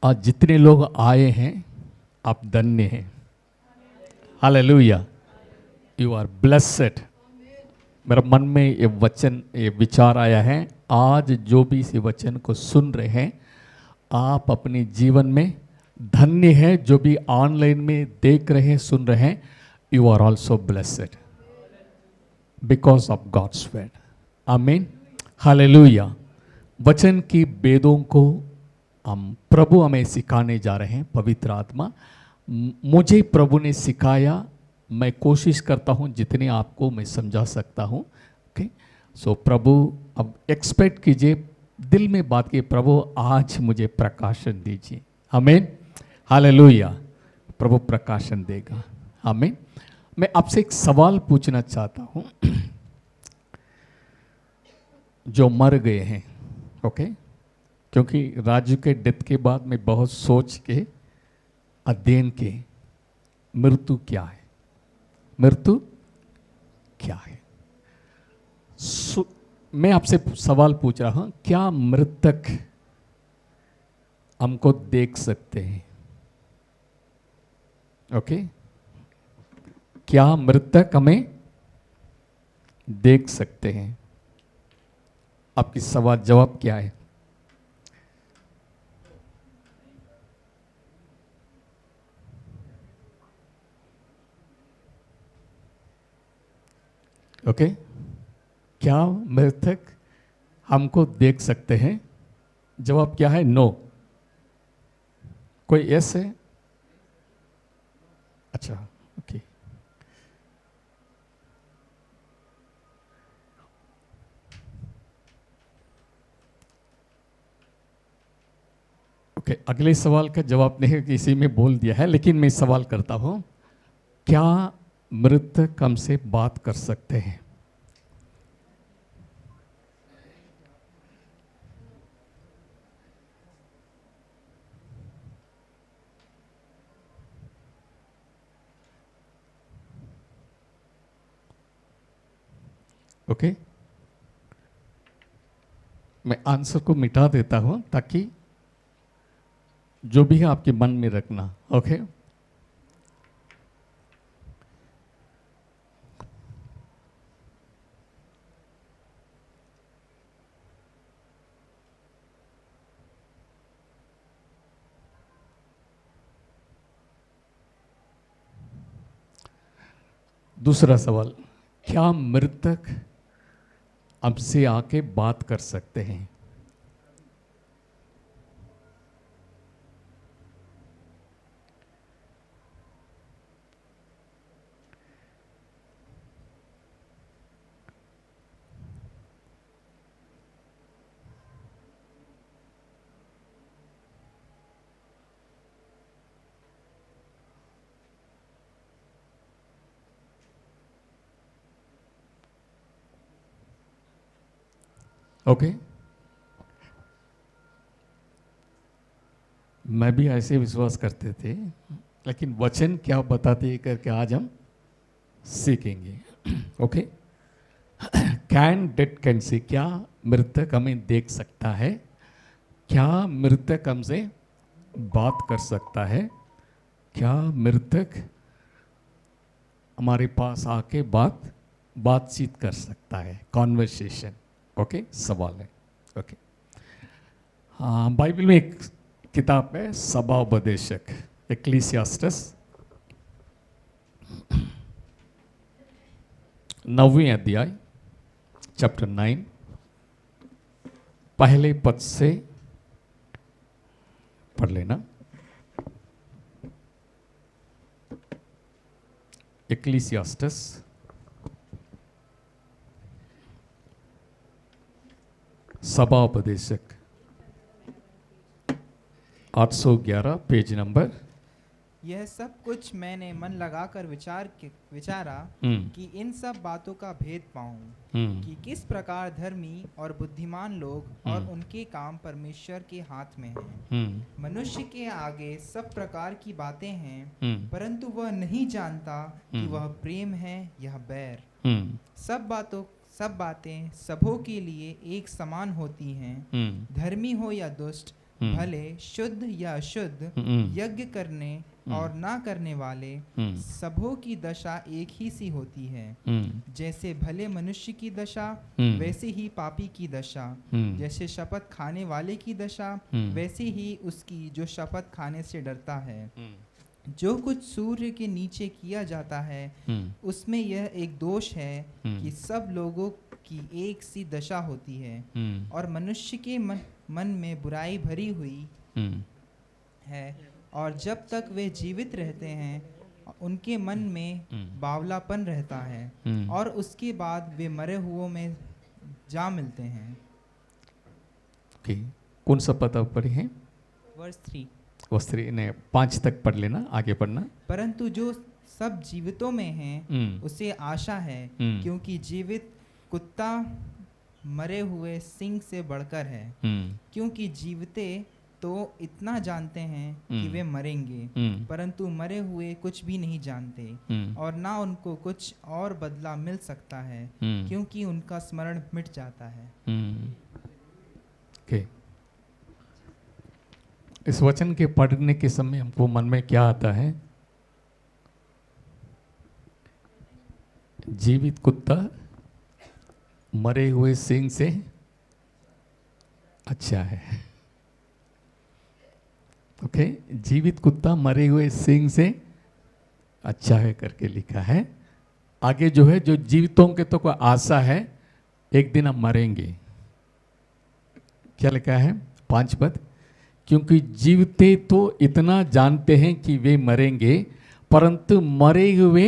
आज जितने लोग आए हैं आप धन्य हैं। Hallelujah, you are blessed. मेरा मन में ये वचन, ये विचार आया है, आज जो भी इस वचन को सुन रहे हैं आप अपने जीवन में धन्य है। जो भी ऑनलाइन में देख रहे हैं, सुन रहे हैं, you are also blessed because of God's word. आमीन, हालेलुया। वचन की वेदों को हम प्रभु हमें सिखाने जा रहे हैं। पवित्र आत्मा मुझे प्रभु ने सिखाया, मैं कोशिश करता हूँ जितने आपको मैं समझा सकता हूँ। ओके, सो प्रभु अब एक्सपेक्ट कीजिए, दिल में बात की, प्रभु आज मुझे प्रकाशन दीजिए। आमीन, हालेलुया। प्रभु प्रकाशन देगा। आमीन। मैं आपसे एक सवाल पूछना चाहता हूँ। जो मर गए हैं, ओके, क्योंकि राजू के डेथ के बाद मैं बहुत सोच के अध्ययन के, मृत्यु क्या है, मृत्यु क्या है। मैं आपसे सवाल पूछ रहा हूं, क्या मृतक हमको देख सकते हैं? ओके, क्या मृतक हमें देख सकते हैं? आपकी सवाल जवाब क्या है? ओके, क्या मृतक हमको देख सकते हैं? जवाब क्या है? नो। कोई यस है? अच्छा, ओके। ओके, अगले सवाल का जवाब नहीं किसी में बोल दिया है, लेकिन मैं सवाल करता हूं, क्या मृतक हमसे बात कर सकते हैं? ओके, मैं आंसर को मिटा देता हूं ताकि जो भी है आपके मन में रखना। ओके, दूसरा सवाल, क्या मृतक हमसे आके बात कर सकते हैं? ओके, मैं भी ऐसे विश्वास करते थे, लेकिन वचन क्या बताते हैं करके आज हम सीखेंगे। Okay, can date can see, क्या मृतक हमें देख सकता है? क्या मृतक हमसे बात कर सकता है? क्या मृतक हमारे पास आके बातचीत कर सकता है? कॉन्वर्सेशन। ओके, सवाल है। ओके, हाँ, बाइबल में एक किताब है सभा उपदेशक, एक्लीसियास्टस, 9वीं अध्याय, चैप्टर 9, पहले पद से पढ़ लेना। एक्लीसियास्टस सभा उपदेशक 811, पेज नंबर। यह सब कुछ मैंने मन लगाकर विचारा कि इन सब बातों का भेद पाऊं, कि किस प्रकार धर्मी और बुद्धिमान लोग और उनके काम परमेश्वर के हाथ में हैं। मनुष्य के आगे सब प्रकार की बातें हैं, परंतु वह नहीं जानता कि वह प्रेम है यह बैर। सब बातें सबों के लिए एक समान होती हैं, धर्मी हो या दुष्ट, भले शुद्ध या अशुद्ध, यज्ञ करने और ना करने वाले, सबों की दशा एक ही सी होती है। जैसे भले मनुष्य की दशा वैसे ही पापी की दशा, जैसे शपथ खाने वाले की दशा वैसे ही उसकी जो शपथ खाने से डरता है। जो कुछ सूर्य के नीचे किया जाता है उसमें यह एक दोष है कि सब लोगों की एक सी दशा होती है, और मनुष्य के मन में बुराई भरी हुई है, और जब तक वे जीवित रहते हैं उनके मन में बावलापन रहता है, और उसके बाद वे मरे हुओं में जा मिलते हैं। कौन सा पता पढ़े हैं? वर्स 3। वर्स 3 ने 5 तक पढ़ लेना, आगे पढ़ना। परंतु जो सब जीवितों में हैं उसे आशा है, क्योंकि जीवित कुत्ता मरे हुए सिंह से बढ़कर है। क्योंकि जीवते तो इतना जानते हैं कि वे मरेंगे, परंतु मरे हुए कुछ भी नहीं जानते, और ना उनको कुछ और बदला मिल सकता है, क्योंकि उनका स्मरण मिट जाता है। okay. इस वचन के पढ़ने के समय हमको मन में क्या आता है? जीवित कुत्ता मरे हुए सिंह से अच्छा है। ओके, जीवित कुत्ता मरे हुए सिंह से अच्छा है करके लिखा है। आगे जो है, जो जीवितों के तो कोई आशा है एक दिन हम मरेंगे। क्या लिखा है? 5 पद। क्योंकि जीवते तो इतना जानते हैं कि वे मरेंगे, परंतु मरे हुए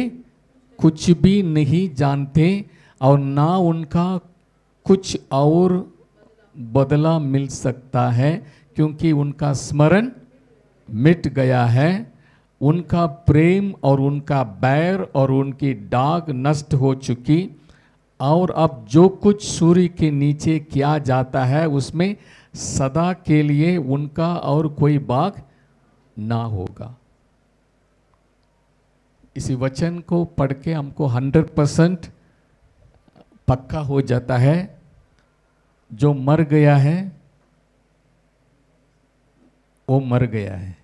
कुछ भी नहीं जानते, और ना उनका कुछ और बदला मिल सकता है, क्योंकि उनका स्मरण मिट गया है। उनका प्रेम और उनका बैर और उनकी डाग नष्ट हो चुकी, और अब जो कुछ सूर्य के नीचे किया जाता है उसमें सदा के लिए उनका और कोई भाग ना होगा। इसी वचन को पढ़ के हमको 100% पक्का हो जाता है, जो मर गया है वो मर गया है।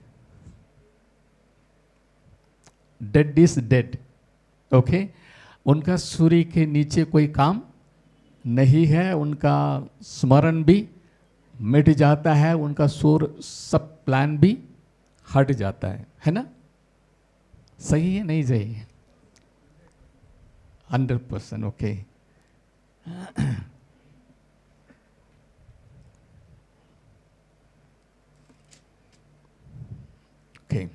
Dead is dead. ओके, उनका सूर्य के नीचे कोई काम नहीं है, उनका स्मरण भी मिट जाता है, उनका सब प्लान भी हट जाता है ना? सही है नहीं सही है? 100%। Okay, okay.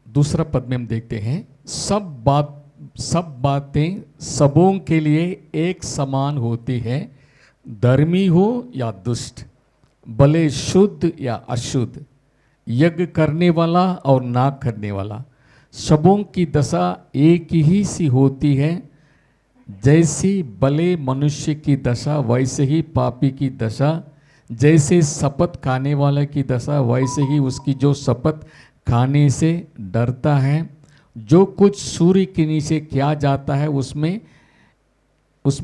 दूसरा पद में हम देखते हैं, सब बातें सबों के लिए एक समान होती है, धर्मी हो या दुष्ट, भले शुद्ध या अशुद्ध, यज्ञ करने वाला और ना करने वाला, सबों की दशा एक ही सी होती है। जैसी भले मनुष्य की दशा वैसे ही पापी की दशा, जैसे शपथ खाने वाले की दशा वैसे ही उसकी जो शपथ खाने से डरता है। जो कुछ सूर्य के नीचे किया जाता है उसमें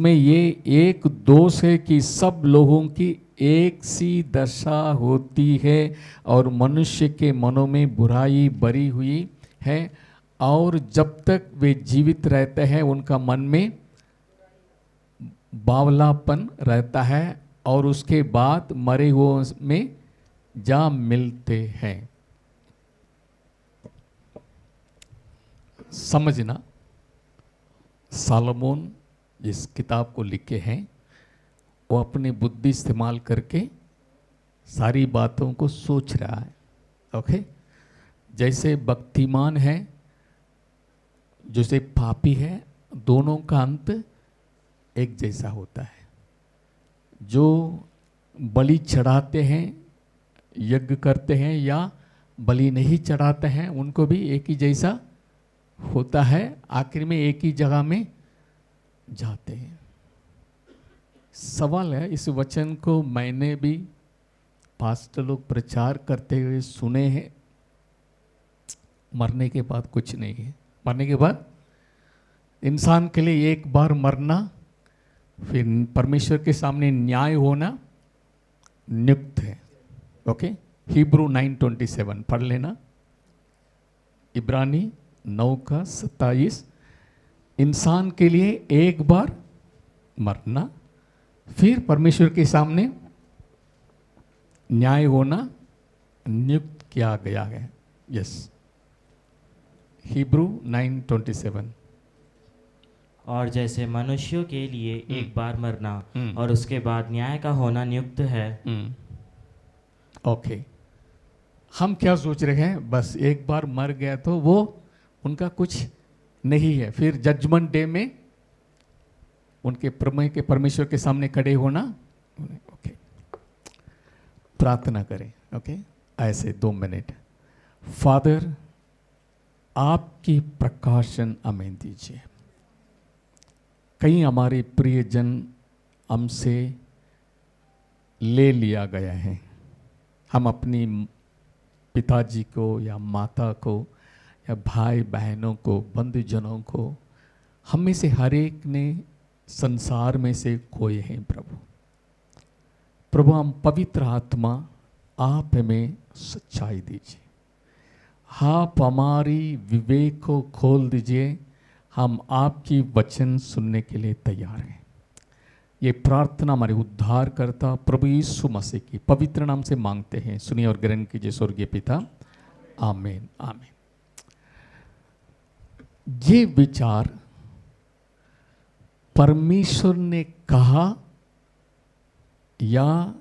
ये एक दोष है कि सब लोगों की एक सी दशा होती है, और मनुष्य के मनों में बुराई भरी हुई है, और जब तक वे जीवित रहते हैं उनका मन में बावलापन रहता है, और उसके बाद मरे हुए में जा मिलते हैं। समझना, सालोमोन जिस किताब को लिखे हैं वो अपनी बुद्धि इस्तेमाल करके सारी बातों को सोच रहा है। ओके, जैसे भक्तिमान है जैसे पापी है, दोनों का अंत एक जैसा होता है। जो बलि चढ़ाते हैं, यज्ञ करते हैं, या बलि नहीं चढ़ाते हैं, उनको भी एक ही जैसा होता है, आखिर में एक ही जगह में जाते हैं। सवाल है, इस वचन को मैंने भी पास्टर लोग प्रचार करते हुए सुने हैं, मरने के बाद कुछ नहीं है। मरने के बाद इंसान के लिए एक बार मरना, फिर परमेश्वर के सामने न्याय होना, नियुक्त है। ओके, हिब्रू 9:27 पढ़ लेना। इब्रानी 9:27, इंसान के लिए एक बार मरना, फिर परमेश्वर के सामने न्याय होना नियुक्त किया गया है। Yes, Hebrew 9:27। और जैसे मनुष्यों के लिए एक बार मरना और उसके बाद न्याय का होना नियुक्त है। ओके, हम क्या सोच रहे हैं, बस एक बार मर गया तो वो उनका कुछ नहीं है, फिर जजमेंट डे में उनके प्रमेय के परमेश्वर के सामने खड़े होना। ओके, प्रार्थना करें। ओके, ऐसे 2 मिनट। फादर, आपकी प्रकाशन हमें दीजिए। कहीं हमारे प्रियजन हमसे ले लिया गया है, हम अपनी पिताजी को या माता को या भाई बहनों को, बंधुजनों को, हम में से हर एक ने संसार में से खोए हैं। प्रभु, हम पवित्र आत्मा, आप हमें सच्चाई दीजिए, आप हमारी विवेक को खोल दीजिए, हम आपकी वचन सुनने के लिए तैयार हैं। ये प्रार्थना हमारे उद्धारकर्ता प्रभु यीशु मसीह की पवित्र नाम से मांगते हैं, सुनिए और ग्रहण कीजिए स्वर्गीय पिता। आमीन, आमीन। ये विचार परमेश्वर ने कहा या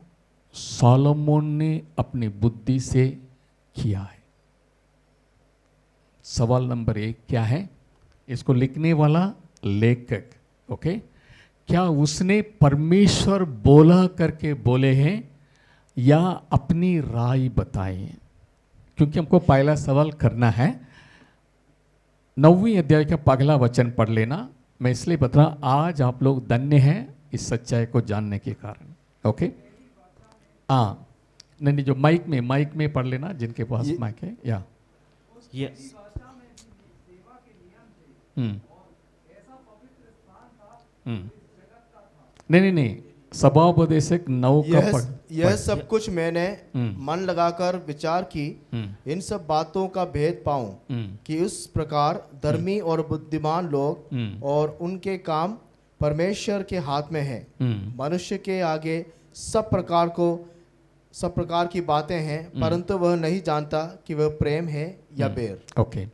सोलोमन ने अपनी बुद्धि से किया है? सवाल नंबर 1 क्या है? इसको लिखने वाला लेखक, ओके, क्या उसने परमेश्वर बोला करके बोले हैं या अपनी राय बताए हैं? क्योंकि हमको पहला सवाल करना है। 9वीं अध्याय का पहला वचन पढ़ लेना। मैं इसलिए बता रहा, आज आप लोग धन्य हैं इस सच्चाई को जानने के कारण। ओके, हाँ, नहीं, जो माइक में पढ़ लेना, जिनके पास माइक है। या नहीं, सभाोपदेशक 9 का यह सब कुछ मैंने मन लगाकर विचार की, इन सब बातों का भेद पाऊं कि उस प्रकार धर्मी और बुद्धिमान लोग और उनके काम परमेश्वर के हाथ में है। मनुष्य के आगे सब प्रकार की बातें हैं, परंतु वह नहीं जानता कि वह प्रेम है या बैर। ओके,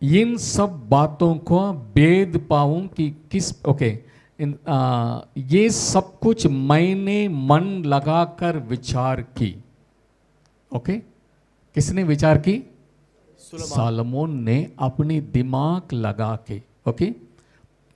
इन सब बातों को भेद पाऊं कि किस, ओके, ये सब कुछ मैंने मन लगाकर विचार की। ओके, किसने विचार की? सोलोमन ने अपनी दिमाग लगा के। ओके,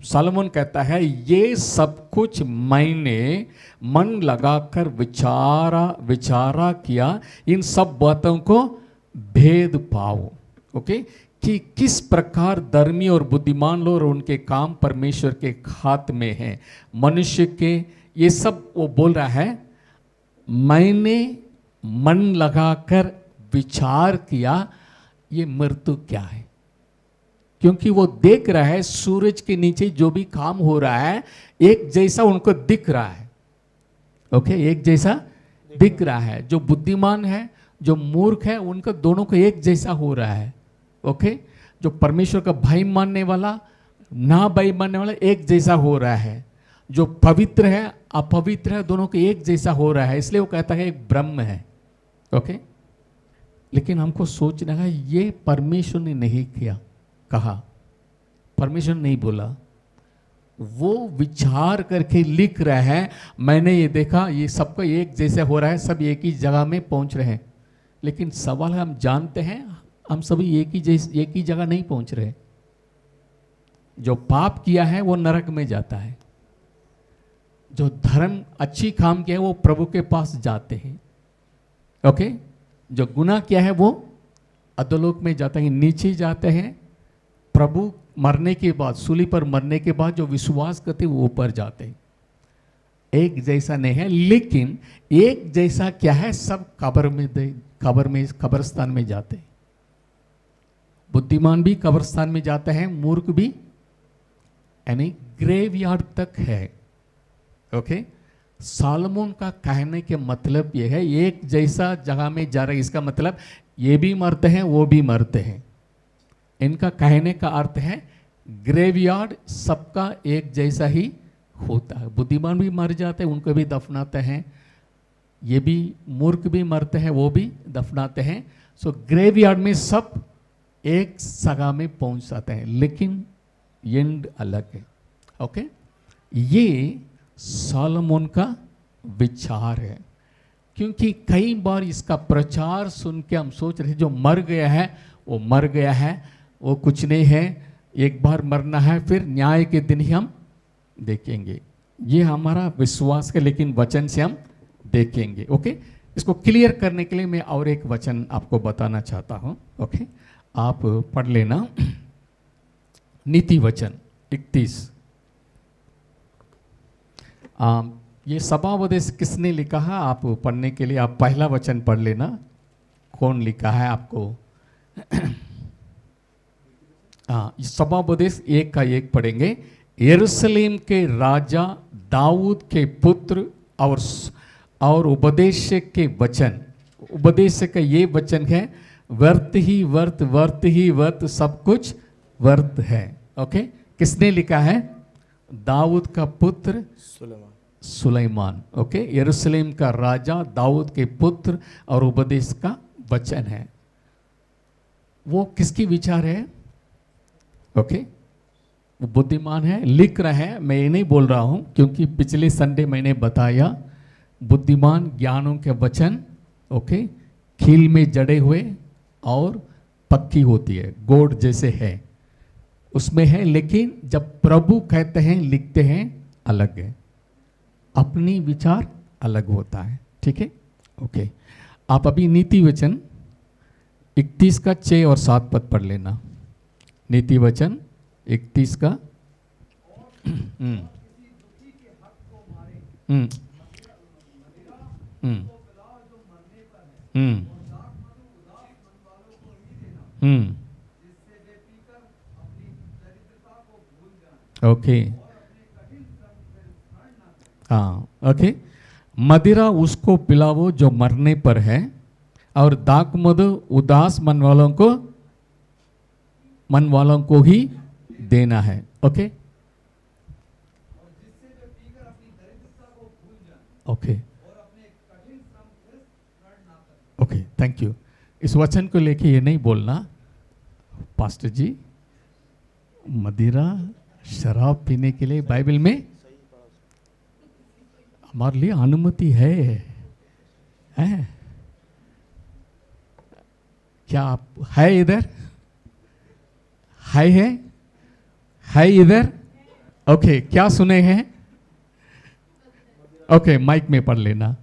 सोलोमन कहता है ये सब कुछ मैंने मन लगाकर विचारा किया, इन सब बातों को भेद पाओ। ओके, कि किस प्रकार धर्मी और बुद्धिमान लोग और उनके काम परमेश्वर के हाथ में हैं। मनुष्य के ये सब वो बोल रहा है, मैंने मन लगाकर विचार किया, ये मृत्यु क्या है? क्योंकि वो देख रहा है सूरज के नीचे जो भी काम हो रहा है एक जैसा उनको दिख रहा है। ओके, एक जैसा दिख रहा है। जो बुद्धिमान है, जो मूर्ख है, उनका दोनों को एक जैसा हो रहा है। ओके, जो परमेश्वर का भाई मानने वाला, ना भाई मानने वाला, एक जैसा हो रहा है। जो पवित्र है, अपवित्र है, दोनों को एक जैसा हो रहा है। इसलिए वो कहता है एक ब्रह्म है। ओके, लेकिन हमको सोचना है ये परमेश्वर ने नहीं कहा, परमेश्वर नहीं बोला, वो विचार करके लिख रहा है। मैंने ये देखा, ये सबका एक जैसे हो रहा है, सब एक ही जगह में पहुंच रहे हैं। लेकिन सवाल है, हम जानते हैं हम सभी एक ही जगह नहीं पहुंच रहे। जो पाप किया है वो नरक में जाता है, जो धर्म अच्छी काम किया है वो प्रभु के पास जाते हैं। ओके, जो गुनाह किया है वो अधोलोक में जाता है, नीचे जाते हैं। प्रभु मरने के बाद, सूली पर मरने के बाद जो विश्वास करते वो ऊपर जाते हैं। एक जैसा नहीं है, लेकिन एक जैसा क्या है, सब कब्रिस्तान में जाते हैं। बुद्धिमान भी कब्रिस्तान में जाते हैं, मूर्ख भी, यानी ग्रेवयार्ड तक है। ओके, सालमोन का कहने के मतलब ये है, एक जैसा जगह में जा रहे, इसका मतलब ये भी मरते हैं वो भी मरते हैं। इनका कहने का अर्थ है ग्रेवयार्ड सबका एक जैसा ही होता है। बुद्धिमान भी मर जाते हैं, उनको भी दफनाते हैं, ये भी मूर्ख भी मरते हैं, वो भी दफनाते हैं। सो ग्रेवयार्ड में सब एक सगा में पहुंच जाते हैं, लेकिन एंड अलग है। ओके, ये सालोमोन का विचार है, क्योंकि कई बार इसका प्रचार सुन के हम सोच रहे जो मर गया है वो मर गया है, वो कुछ नहीं है, एक बार मरना है, फिर न्याय के दिन ही हम देखेंगे। ये हमारा विश्वास है, लेकिन वचन से हम देखेंगे। ओके, इसको क्लियर करने के लिए मैं और एक वचन आपको बताना चाहता हूँ। ओके, आप पढ़ लेना नीति वचन 31। ये सभावदेश किसने लिखा है आप पढ़ने के लिए? आप पहला वचन पढ़ लेना, कौन लिखा है आपको। सभावदेश 1 का 1 पढ़ेंगे। यरूशलेम के राजा दाऊद के पुत्र और उपदेशक के वचन, उपदेशक का ये वचन है, वर्त ही वर्त, वर्त ही वर्त, सब कुछ वर्त है। ओके, किसने लिखा है? दाऊद का पुत्र सुलेमान। ओके, यरूशलेम का राजा दाऊद के पुत्र और उपदेश का वचन है। वो किसकी विचार है? ओके, वो बुद्धिमान है, लिख रहे हैं। मैं ये नहीं बोल रहा हूं, क्योंकि पिछले संडे मैंने बताया बुद्धिमान ज्ञानों के वचन ओके खील में जड़े हुए और पक्की होती है, गोड जैसे है उसमें है, लेकिन जब प्रभु कहते हैं लिखते हैं अलग है, अपनी विचार अलग होता है। ठीक है, ओके। आप अभी नीति वचन 31 का 6 और 7 पद पढ़ लेना। नीति वचन 31 का ओके, हाँ ओके। मदिरा उसको पिलाओ जो मरने पर है, और दाक मधु उदास मन वालों को ही देना है। Okay okay okay, thank you. इस वचन को लेके ये नहीं बोलना पास्टर जी मदिरा शराब पीने के लिए बाइबल में हमारे लिए अनुमति है, क्या आप है इधर? है इधर? ओके, क्या सुने हैं? ओके, माइक में पढ़ लेना।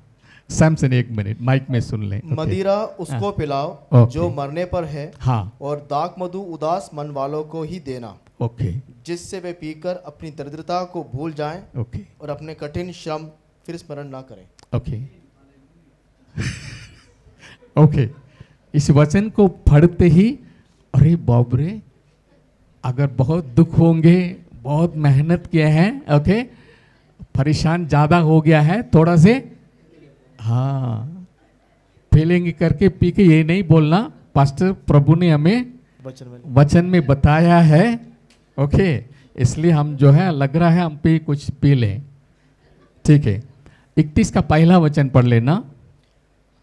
सैमसन 1 मिनट माइक में सुन लें। मदिरा उसको पिलाओ जो मरने पर है, हाँ, और दाक मधु उदास मन वालों को ही देना, ओके, जिससे वे पीकर अपनी दरिद्रता को भूल जाएं ओके और अपने कठिन श्रम फिर स्मरण ना करें। ओके ओके, इस वचन को पढ़ते ही अरे बाप रे, अगर बहुत दुख होंगे, बहुत मेहनत किया है, ओके, परेशान ज्यादा हो गया है थोड़ा से, हाँ फीलिंग करके पी के ये नहीं बोलना पास्टर प्रभु ने हमें वचन में बताया है। ओके, इसलिए हम जो है लग रहा है हम पे कुछ पी लें। ठीक है, 31 का पहला वचन पढ़ लेना।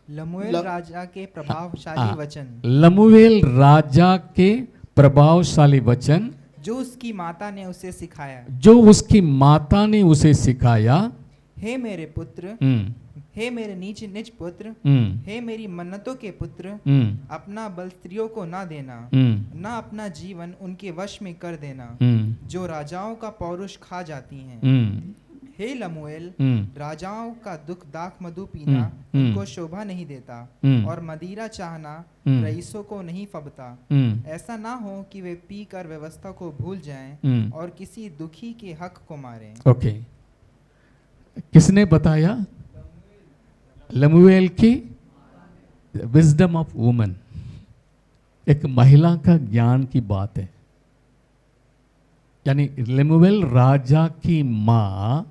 लमुएल राजा के प्रभावशाली वचन, लमुएल राजा के प्रभावशाली वचन, जो उसकी माता ने उसे सिखाया, जो उसकी माता ने उसे सिखाया। हे मेरे पुत्र, हे मेरे निज पुत्र, हे मेरी मन्नतों के पुत्र, अपना बल स्त्रियों को ना देना, ना अपना जीवन उनके वश में कर देना, जो राजाओं का पौरुष खा जाती हैं। हे लमुएल, राजाओं का दुख दाख मधु पीना उनको शोभा नहीं देता, और मदिरा चाहना रईसों को नहीं फबता। ऐसा ना हो कि वे पी कर व्यवस्था को भूल जाएं और किसी दुखी के हक को मारें। ओके, किसने बताया? लमुएल की विजडम ऑफ वुमन, एक महिला का ज्ञान की बात है। यानी लमुएल राजा की माँ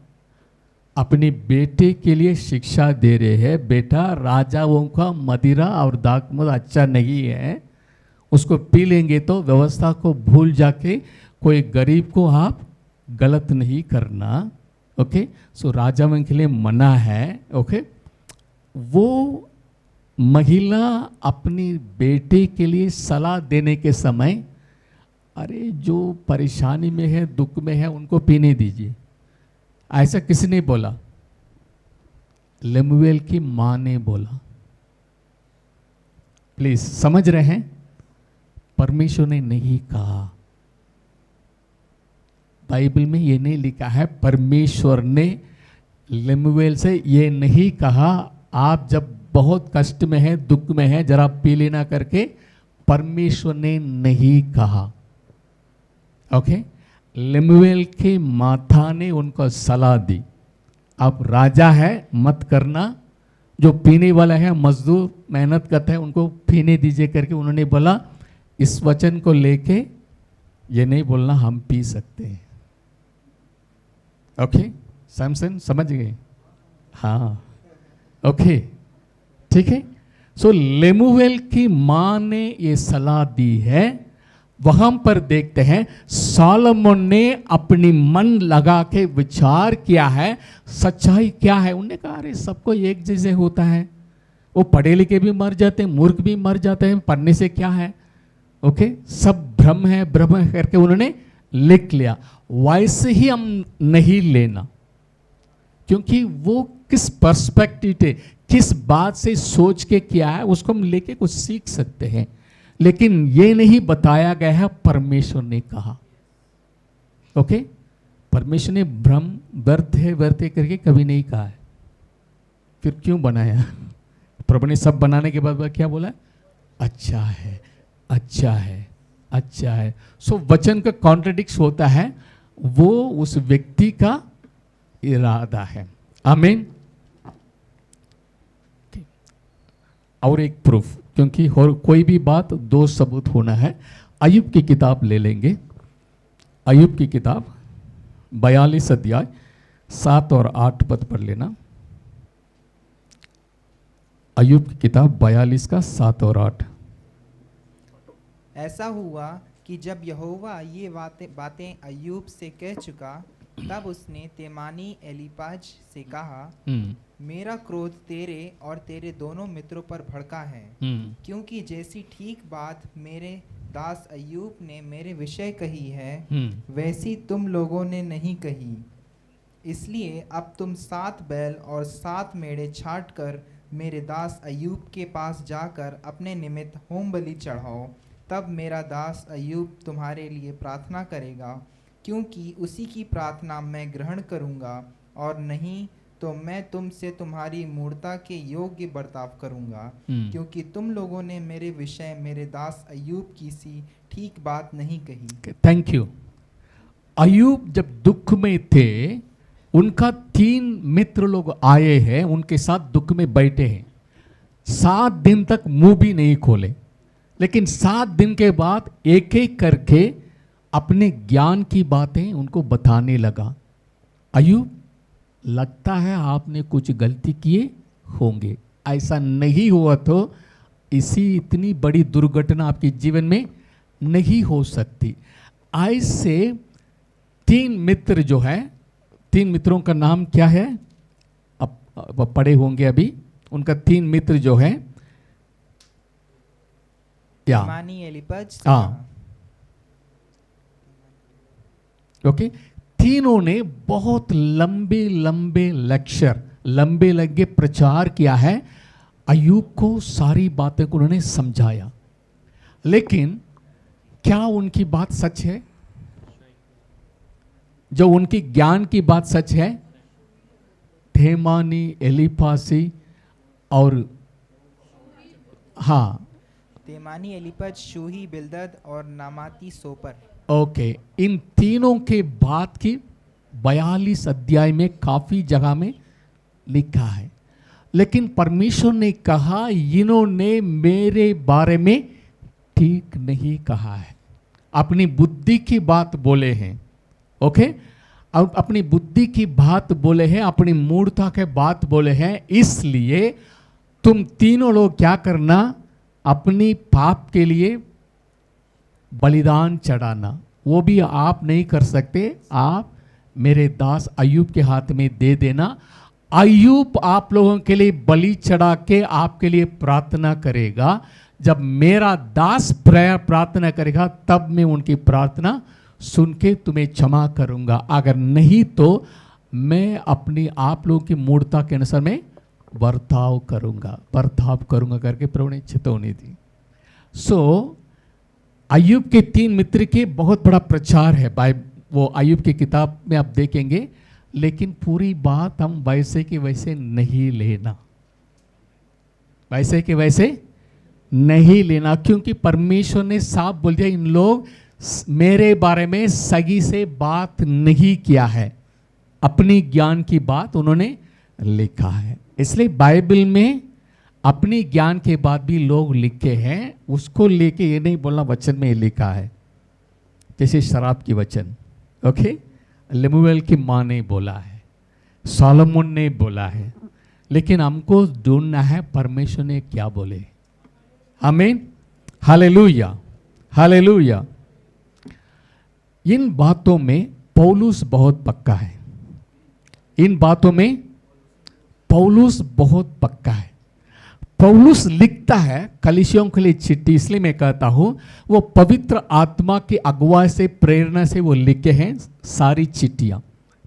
अपने बेटे के लिए शिक्षा दे रहे हैं, बेटा राजाओं का मदिरा और दाखमद अच्छा नहीं है, उसको पी लेंगे तो व्यवस्था को भूल जाके कोई गरीब को आप गलत नहीं करना। ओके, सो राजाओं के लिए मना है। ओके, वो महिला अपनी बेटे के लिए सलाह देने के समय, अरे जो परेशानी में है, दुख में है, उनको पीने दीजिए, ऐसा किसने बोला? लेमुएल की मां ने बोला। प्लीज समझ रहे हैं, परमेश्वर ने नहीं कहा, बाइबल में ये नहीं लिखा है, परमेश्वर ने लेमुएल से ये नहीं कहा आप जब बहुत कष्ट में है, दुख में है, जरा पी लेना करके, परमेश्वर ने नहीं कहा। ओके, लेमुएल के माता ने उनको सलाह दी, आप राजा है मत करना, जो पीने वाला है मजदूर मेहनत करता है उनको पीने दीजिए करके उन्होंने बोला। इस वचन को लेके ये नहीं बोलना हम पी सकते हैं। ओके, सैमसन समझ गए? हाँ, ओके, ठीक है। सो लेमुएल की मां ने ये सलाह दी है। वहां पर देखते हैं सॉलोमन ने अपनी मन लगा के विचार किया है, सच्चाई क्या है। उन्होंने कहा अरे सबको एक जैसे होता है, वो पढ़े लिखे भी मर जाते हैं, मूर्ख भी मर जाते हैं, पढ़ने से क्या है। ओके, सब भ्रम है करके उन्होंने लिख लिया। वैसे ही हम नहीं लेना, क्योंकि वो किस पर्सपेक्टिव से, किस बात से सोच के किया है, उसको हम लेके कुछ सीख सकते हैं, लेकिन ये नहीं बताया गया है परमेश्वर ने कहा। ओके, परमेश्वर ने भ्रम व्यर्थ करके कभी नहीं कहा है, फिर क्यों बनाया? प्रभु ने सब बनाने के बाद क्या बोला? अच्छा है, अच्छा है, अच्छा है। सो वचन का कॉन्ट्रडिक्ट होता है, वो उस व्यक्ति का इरादा है। आमीन। और एक प्रूफ, क्योंकि और कोई भी बात दो सबूत होना है। अय्यूब की किताब ले लेंगे, अय्यूब की किताब 42 अध्याय 7 और 8 पद पढ़ लेना। अय्यूब की किताब 42 का 7 और 8। ऐसा हुआ कि जब यहोवा ये बातें अय्यूब से कह चुका, तब उसने तेमानी एलीपाज से कहा, मेरा क्रोध तेरे और तेरे दोनों मित्रों पर भड़का है, क्योंकि जैसी ठीक बात मेरे दास अय्यूब ने मेरे विषय कही है, वैसी तुम लोगों ने नहीं कही। इसलिए अब तुम 7 बैल और 7 मेढ़े छाट कर मेरे दास अय्यूब के पास जाकर अपने निमित्त होम बलि चढ़ाओ, तब मेरा दास अय्यूब तुम्हारे लिए प्रार्थना करेगा, क्योंकि उसी की प्रार्थना मैं ग्रहण करूंगा, और नहीं तो मैं तुमसे तुम्हारी मूर्ता के योग्य बर्ताव करूंगा, क्योंकि तुम लोगों ने मेरे विषय मेरे दास अय्यूब की सी ठीक बात नहीं कही। Thank you. अय्यूब जब दुख में थे, उनका 3 मित्र लोग आए हैं, उनके साथ दुख में बैठे हैं, 7 दिन तक मुंह भी नहीं खोले, लेकिन 7 दिन के बाद एक एक करके अपने ज्ञान की बातें उनको बताने लगा। अय्यूब, लगता है आपने कुछ गलती किए होंगे, ऐसा नहीं हुआ तो इतनी बड़ी दुर्घटना आपके जीवन में नहीं हो सकती। ऐसे 3 मित्र जो है, 3 मित्रों का नाम क्या है? अब पढ़े होंगे अभी, उनका 3 मित्र जो है, क्या? तेमानी एलीपाज। हाँ, ओके। तीनों ने बहुत लंबे लंबे लेक्चर, लंबे लंबे प्रचार किया है, अय्यूब को सारी बातें को उन्होंने समझाया, लेकिन क्या उनकी बात सच है? जो उनकी ज्ञान की बात सच है? तेमानी, एलीपासी और हाँ, तेमानी एलीपाज, शूही, बिल्दद और नामाती सोपर। ओके, इन तीनों के बाद की 42 अध्याय में काफी जगह में लिखा है, लेकिन परमेश्वर ने कहा इन्होंने मेरे बारे में ठीक नहीं कहा है, अपनी बुद्धि की बात बोले हैं। ओके, और अपनी बुद्धि की बात बोले हैं, अपनी मूर्खता के बात बोले हैं। इसलिए तुम तीनों लोग क्या करना, अपनी पाप के लिए बलिदान चढ़ाना। वो भी आप नहीं कर सकते, आप मेरे दास अय्यूब के हाथ में दे देना। अय्यूब आप लोगों के लिए बलि चढ़ा के आपके लिए प्रार्थना करेगा। जब मेरा दास प्रार्थना करेगा तब मैं उनकी प्रार्थना सुन के तुम्हें क्षमा करूंगा। अगर नहीं तो मैं अपनी आप लोगों की मूर्खता के अनुसार में बर्ताव करूंगा करके प्रभु ने चेतावनी दी। अय्यूब के 3 मित्र के बहुत बड़ा प्रचार है। वो अय्यूब की किताब में आप देखेंगे, लेकिन पूरी बात हम वैसे के वैसे नहीं लेना, वैसे के वैसे नहीं लेना, क्योंकि परमेश्वर ने साफ बोल दिया इन लोग मेरे बारे में सही से बात नहीं किया है, अपनी ज्ञान की बात उन्होंने लिखा है। इसलिए बाइबल में अपनी ज्ञान के बाद भी लोग लिखे हैं, उसको लेके ये नहीं बोलना वचन में लिखा है। जैसे शराब की वचन, ओके, लेमुएल की माँ ने बोला है, सोलोमन ने बोला है, लेकिन हमको ढूंढना है परमेश्वर ने क्या बोले। आमीन, हालेलुया, हालेलुया। इन बातों में पौलुस बहुत पक्का है, इन बातों में पौलुस बहुत पक्का है। पौलुस लिखता है कलीसियों के लिए चिट्ठी, इसलिए मैं कहता हूं वो पवित्र आत्मा की अगुवाई से प्रेरणा से वो लिखे हैं सारी चिट्ठियां।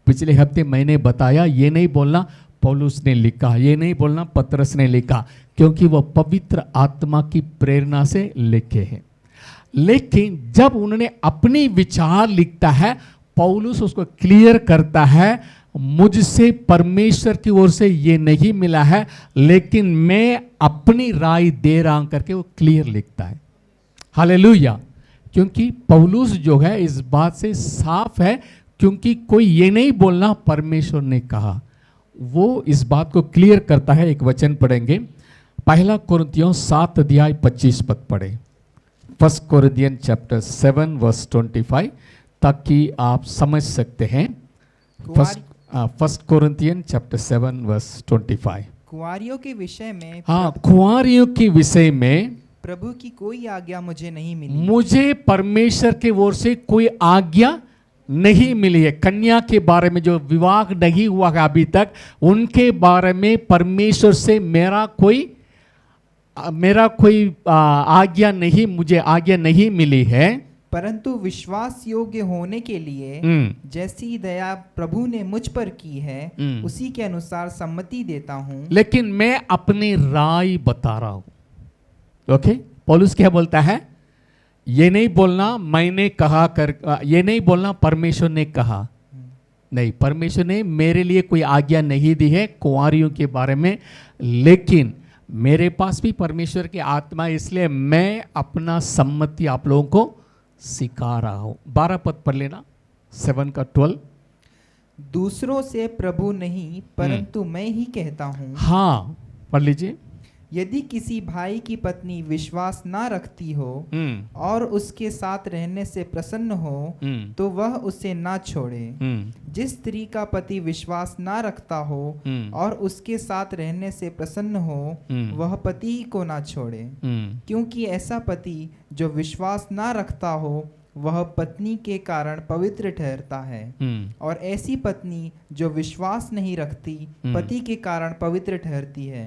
पिछले हफ्ते मैंने बताया, ये नहीं बोलना पौलुस ने लिखा, ये नहीं बोलना पतरस ने लिखा, क्योंकि वो पवित्र आत्मा की प्रेरणा से लिखे हैं। लेकिन जब उन्होंने अपनी विचार लिखता है, पौलुस उसको क्लियर करता है, मुझसे परमेश्वर की ओर से ये नहीं मिला है, लेकिन मैं अपनी राय दे रहा हूं करके वो क्लियर लिखता है। हालेलुया। क्योंकि पौलुस जो है इस बात से साफ है, क्योंकि कोई ये नहीं बोलना परमेश्वर ने कहा, वो इस बात को क्लियर करता है। एक वचन पढ़ेंगे, 1 कोरिन्थियों 7 अध्याय 25 पद पढ़े, 1 कोरिन्थियन चैप्टर 7 वर्स 25, ताकि आप समझ सकते हैं। 1 कोरिन्थियन चैप्टर 7 वर्स 25। कुंवारियों के विषय में, हाँ, कुंवारियों के विषय में प्रभु की कोई आज्ञा मुझे नहीं मिली, मुझे परमेश्वर के ओर से कोई आज्ञा नहीं मिली है। कन्या के बारे में जो विवाह नहीं हुआ है अभी तक, उनके बारे में परमेश्वर से मेरा कोई आज्ञा नहीं, मुझे आज्ञा नहीं मिली है। परंतु विश्वास योग्य होने के लिए जैसी दया प्रभु ने मुझ पर की है, उसी के अनुसार सम्मति देता हूँ। लेकिन मैं अपनी राय बता रहा हूं। ओके, पौलुस क्या बोलता है, ये नहीं बोलना मैंने कहा कर, ये नहीं बोलना परमेश्वर ने कहा, नहीं, परमेश्वर ने मेरे लिए कोई आज्ञा नहीं दी है कुंवारियों के बारे में, लेकिन मेरे पास भी परमेश्वर की आत्मा, इसलिए मैं अपना सम्मति आप लोगों को सिखा रहा हूं। 12 पद पढ़ लेना, 7 का 12। दूसरों से प्रभु नहीं परंतु मैं ही कहता हूँ। हाँ, पढ़ लीजिए। यदि किसी भाई की पत्नी विश्वास ना रखती हो और उसके साथ रहने से प्रसन्न हो, तो वह उसे ना छोड़े। जिस स्त्री का पति विश्वास ना रखता हो और उसके साथ रहने से प्रसन्न हो, वह पति को ना छोड़े, क्योंकि ऐसा पति जो विश्वास ना रखता हो वह पत्नी के कारण पवित्र ठहरता है, और ऐसी पत्नी जो विश्वास नहीं रखती पति के कारण पवित्र ठहरती है।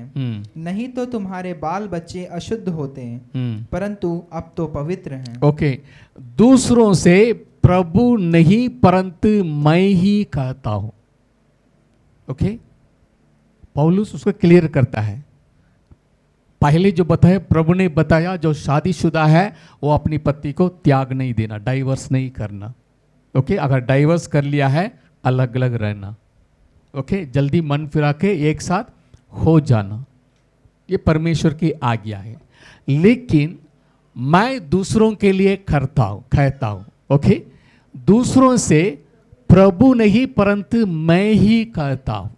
नहीं तो तुम्हारे बाल बच्चे अशुद्ध होते हैं, परंतु अब तो पवित्र हैं। ओके, दूसरों से प्रभु नहीं परंतु मैं ही कहता हूं। ओके, पौलुस उसको क्लियर करता है। पहले जो बताया, प्रभु ने बताया जो शादीशुदा है वो अपनी पत्नी को त्याग नहीं देना, डाइवर्स नहीं करना। ओके, अगर डाइवर्स कर लिया है अलग अलग रहना। ओके, जल्दी मन फिरा के एक साथ हो जाना, ये परमेश्वर की आज्ञा है। लेकिन मैं दूसरों के लिए कहता हूं। ओके, दूसरों से प्रभु नहीं परंतु मैं ही कहता हूं।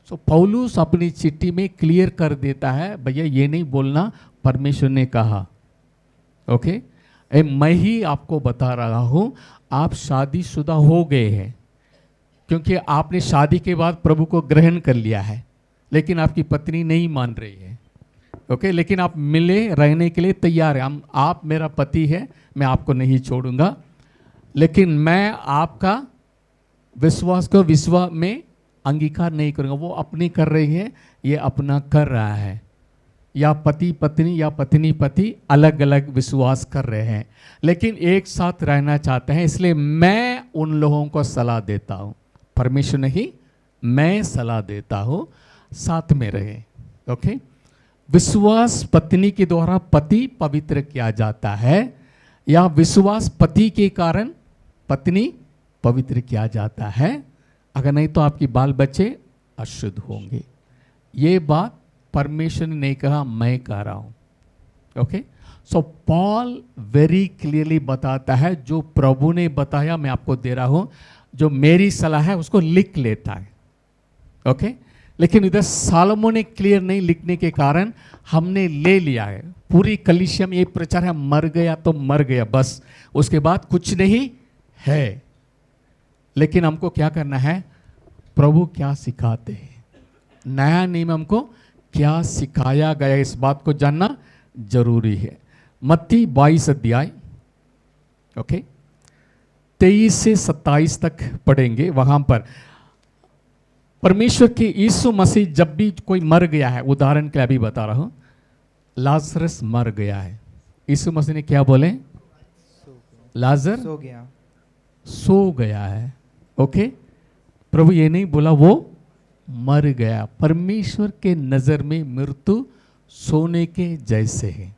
तो पौलुस अपनी चिट्ठी में क्लियर कर देता है, भैया ये नहीं बोलना परमेश्वर ने कहा। ओके, मैं ही आपको बता रहा हूं, आप शादीशुदा हो गए हैं, क्योंकि आपने शादी के बाद प्रभु को ग्रहण कर लिया है, लेकिन आपकी पत्नी नहीं मान रही है। ओके, लेकिन आप मिले रहने के लिए तैयार हैं। आप मेरा पति है, मैं आपको नहीं छोड़ूंगा, लेकिन मैं आपका विश्वास को विश्वास में अंगीकार नहीं करूंगा। वो अपनी कर रही है, ये अपना कर रहा है, या पति पत्नी या पत्नी पति अलग अलग विश्वास कर रहे हैं, लेकिन एक साथ रहना चाहते हैं। इसलिए मैं उन लोगों को सलाह देता हूँ, परमेश्वर नहीं, मैं सलाह देता हूँ, साथ में रहे। ओके, विश्वास पत्नी के द्वारा पति पवित्र किया जाता है, या विश्वास पति के कारण पत्नी पवित्र किया जाता है। अगर नहीं तो आपकी बाल बच्चे अशुद्ध होंगे। ये बात परमेश्वर ने नहीं कहा, मैं कह रहा हूं। ओके, सो पॉल वेरी क्लियरली बताता है, जो प्रभु ने बताया मैं आपको दे रहा हूं, जो मेरी सलाह है उसको लिख लेता है। ओके, लेकिन इधर सालोमों ने क्लियर नहीं लिखने के कारण हमने ले लिया है। पूरी कलीसिया में ये प्रचार है, मर गया तो मर गया बस, उसके बाद कुछ नहीं है। लेकिन हमको क्या करना है, प्रभु क्या सिखाते हैं, नया नियम हमको क्या सिखाया गया, इस बात को जानना जरूरी है। मत्ती 22 अध्याय, ओके, 23 से 27 तक पढ़ेंगे। वहां पर परमेश्वर के यीशु मसीह जब भी कोई मर गया है, उदाहरण के लिए अभी बता रहा हूं, लाजरस मर गया है, यीशु मसीह ने क्या बोले, लाजर सो गया है। ओके, प्रभु ये नहीं बोला वो मर गया। परमेश्वर के नजर में मृत्यु सोने के जैसे है,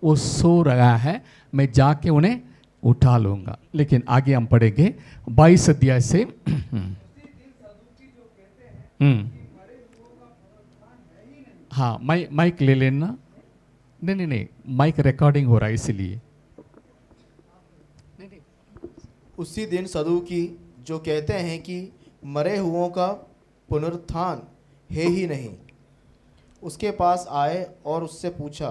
वो सो रहा है, मैं जाके उन्हें उठा लूंगा। लेकिन आगे हम पढ़ेंगे 22 अध्याय से। हाँ, माइक ले लेना। नहीं, माइक रिकॉर्डिंग हो रहा है इसलिए। उसी दिन सदूकी जो कहते हैं कि मरे हुओं का पुनरुत्थान है ही नहीं, उसके पास आए और उससे पूछा,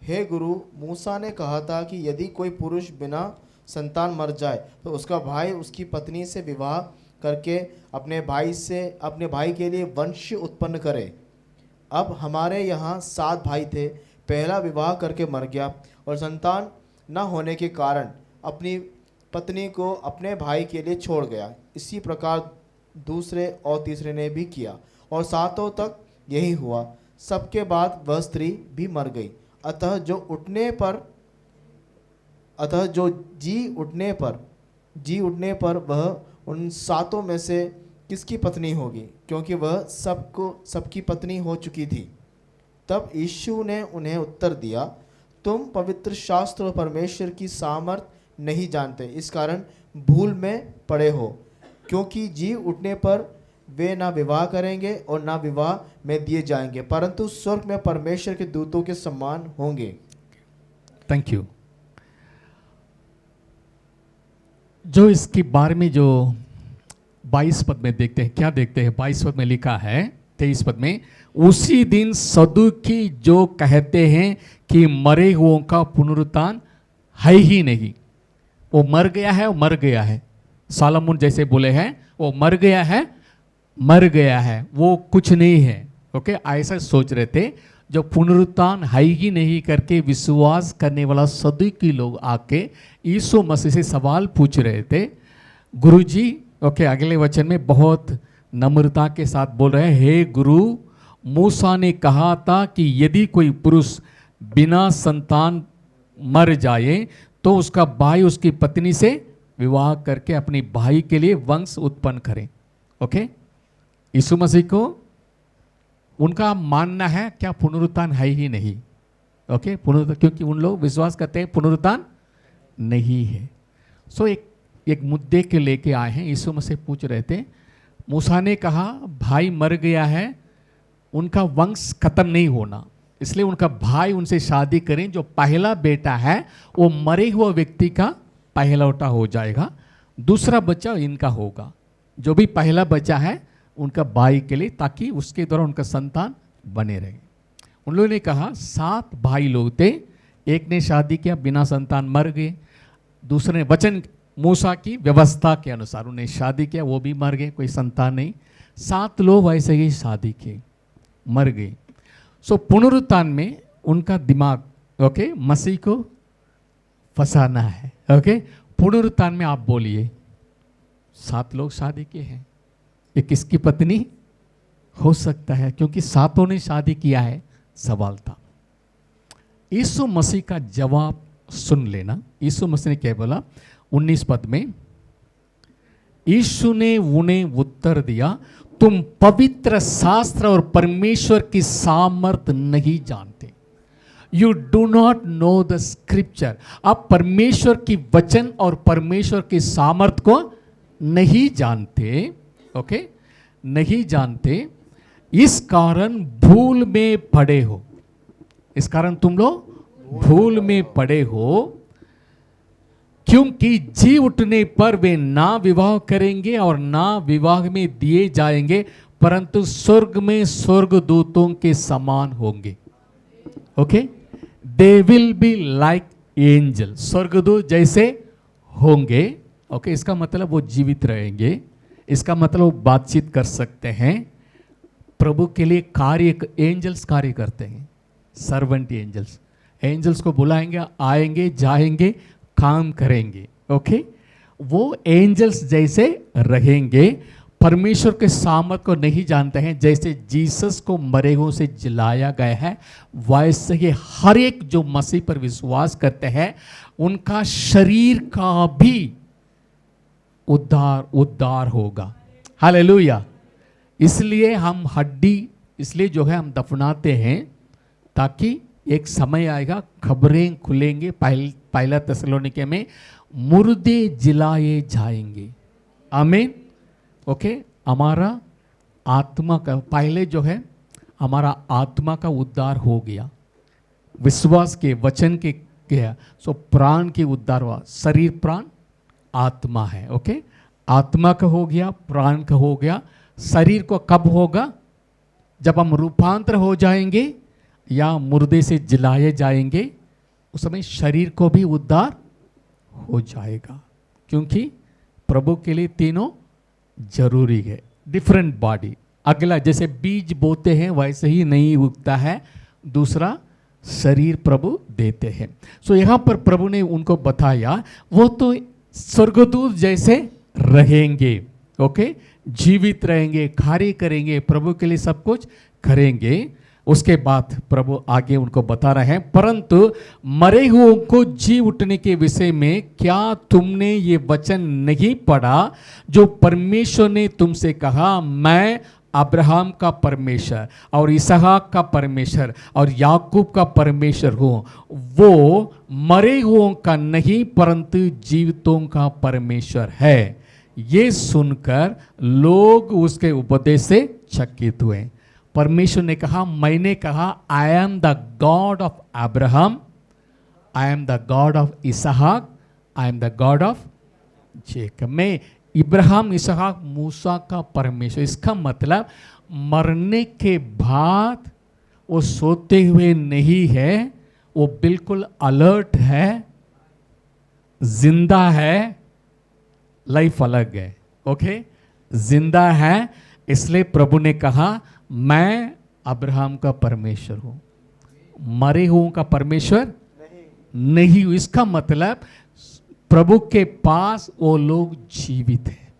हे गुरु, मूसा ने कहा था कि यदि कोई पुरुष बिना संतान मर जाए तो उसका भाई उसकी पत्नी से विवाह करके अपने भाई के लिए वंश उत्पन्न करे। अब हमारे यहाँ 7 भाई थे, पहला विवाह करके मर गया और संतान न होने के कारण अपनी पत्नी को अपने भाई के लिए छोड़ गया। इसी प्रकार दूसरे और तीसरे ने भी किया और 7 तक यही हुआ। सबके बाद वह स्त्री भी मर गई। अतः जो जी उठने पर वह उन 7 में से किसकी पत्नी होगी, क्योंकि वह सबकी पत्नी हो चुकी थी। तब यीशु ने उन्हें उत्तर दिया, तुम पवित्र शास्त्र और परमेश्वर की सामर्थ नहीं जानते, इस कारण भूल में पड़े हो। क्योंकि जी उठने पर वे ना विवाह करेंगे और ना विवाह में दिए जाएंगे, परंतु स्वर्ग में परमेश्वर के दूतों के समान होंगे। Thank you. जो इसके बारे में जो 22 पद में देखते हैं, क्या देखते हैं, 22 पद में लिखा है, 23 पद में, उसी दिन सदूकी जो कहते हैं कि मरे हुओं का पुनरुत्थान है ही नहीं, वो मर गया है, वो मर गया है। सालोमन जैसे बोले हैं, वो मर गया है, वो कुछ नहीं है। ओके, ऐसा सोच रहे थे। जो पुनरुत्थान है ही नहीं करके विश्वास करने वाला सदूकी लोग आके यीशु मसीह से सवाल पूछ रहे थे, गुरुजी। ओके, अगले वचन में बहुत नम्रता के साथ बोल रहे हैं, हे गुरु, मूसा ने कहा था कि यदि कोई पुरुष बिना संतान मर जाए तो उसका भाई उसकी पत्नी से विवाह करके अपनी भाई के लिए वंश उत्पन्न करे। ओके, यीशु मसीह को उनका मानना है क्या, पुनरुत्थान है ही नहीं। ओके, पुनरुत्थान, क्योंकि उन लोग विश्वास करते हैं पुनरुत्थान नहीं है। सो एक मुद्दे के लेके आए हैं। यीशु मसीह पूछ रहे थे, मूसा ने कहा भाई मर गया है, उनका वंश खत्म नहीं होना, इसलिए उनका भाई उनसे शादी करें। जो पहला बेटा है वो मरे हुए व्यक्ति का पहलौटा हो जाएगा, दूसरा बच्चा इनका होगा। जो भी पहला बच्चा है उनका भाई के लिए, ताकि उसके द्वारा उनका संतान बने रहे। उन लोगों ने कहा 7 भाई लोग थे, एक ने शादी किया, बिना संतान मर गए। दूसरे ने वचन मूसा की व्यवस्था के अनुसार उन्हें शादी किया, वो भी मर गए, कोई संतान नहीं। 7 लोग ऐसे ही शादी किए, मर गए। सो पुनरुत्थान में उनका दिमाग ओके मसीह को फंसाना है। ओके पुनरुत्थान में आप बोलिए 7 लोग शादी किए हैं, ये किसकी पत्नी हो सकता है? क्योंकि 7 ने शादी किया है, सवाल था। यीशु मसीह का जवाब सुन लेना। यीशु मसीह ने क्या बोला 19 पद में, यीशु ने उन्हें उत्तर दिया, तुम पवित्र शास्त्र और परमेश्वर की सामर्थ नहीं जानते। You do not know the scripture. आप परमेश्वर की वचन और परमेश्वर की सामर्थ को नहीं जानते। ओके नहीं जानते, इस कारण भूल में पड़े हो। इस कारण तुम लोग भूल में पड़े हो, क्योंकि जी उठने पर वे ना विवाह करेंगे और ना विवाह में दिए जाएंगे, परंतु स्वर्ग में स्वर्गदूतों के समान होंगे। Okay they will be like angel, स्वर्गदूत जैसे होंगे। ओके इसका मतलब वो जीवित रहेंगे, इसका मतलब वो बातचीत कर सकते हैं। प्रभु के लिए कार्य एंजल्स कार्य करते हैं, सर्वेंट एंजल्स। एंजल्स को बुलाएंगे, आएंगे जाएंगे, काम करेंगे। ओके वो एंजल्स जैसे रहेंगे। परमेश्वर के सामर्थ को नहीं जानते हैं। जैसे जीसस को मरे हुओं से जिलाया गया है, वैसे ही हर एक जो मसीह पर विश्वास करते हैं उनका शरीर का भी उद्धार होगा। हालेलुया। इसलिए हम हड्डी इसलिए जो है हम दफनाते हैं, ताकि एक समय आएगा खबरें खुलेंगे। पहला थिस्सलुनीके में मुर्दे जिलाए जाएंगे। आमीन। ओके हमारा आत्मा का पहले जो है हमारा आत्मा का उद्धार हो गया, विश्वास के वचन के क्या। सो प्राण की उद्धार हुआ। शरीर प्राण आत्मा है। ओके आत्मा का हो गया, प्राण का हो गया। शरीर को कब होगा? जब हम रूपांतर हो जाएंगे या मुर्दे से जिलाए जाएंगे, उस समय शरीर को भी उद्धार हो जाएगा। क्योंकि प्रभु के लिए तीनों जरूरी है। Different body. अगला जैसे बीज बोते हैं वैसे ही नहीं उगता है, दूसरा शरीर प्रभु देते हैं। सो यहाँ पर प्रभु ने उनको बताया वो तो स्वर्गदूत जैसे रहेंगे। ओके जीवित रहेंगे, कार्य करेंगे, प्रभु के लिए सब कुछ करेंगे। उसके बाद प्रभु आगे उनको बता रहे हैं, परंतु मरे हुओं को जी उठने के विषय में क्या तुमने ये वचन नहीं पढ़ा जो परमेश्वर ने तुमसे कहा, मैं अब्राहम का परमेश्वर और इसहाक का परमेश्वर और याकूब का परमेश्वर हूँ। वो मरे हुओं का नहीं परंतु जीवितों का परमेश्वर है। ये सुनकर लोग उसके उपदेश से चकित हुए। परमेश्वर ने कहा, मैंने कहा I am the God of Abraham, I am the God of इसहाक, I am the God of Jacob. मैं इब्राहिम इसहाक मूसा का परमेश्वर। इसका मतलब मरने के बाद वो सोते हुए नहीं है, वो बिल्कुल अलर्ट है, जिंदा है। लाइफ अलग है। ओके जिंदा है। इसलिए प्रभु ने कहा मैं अब्राहम का परमेश्वर हूं, मरे हुओं का परमेश्वर नहीं हूं। इसका मतलब प्रभु के पास वो लोग जीवित हैं।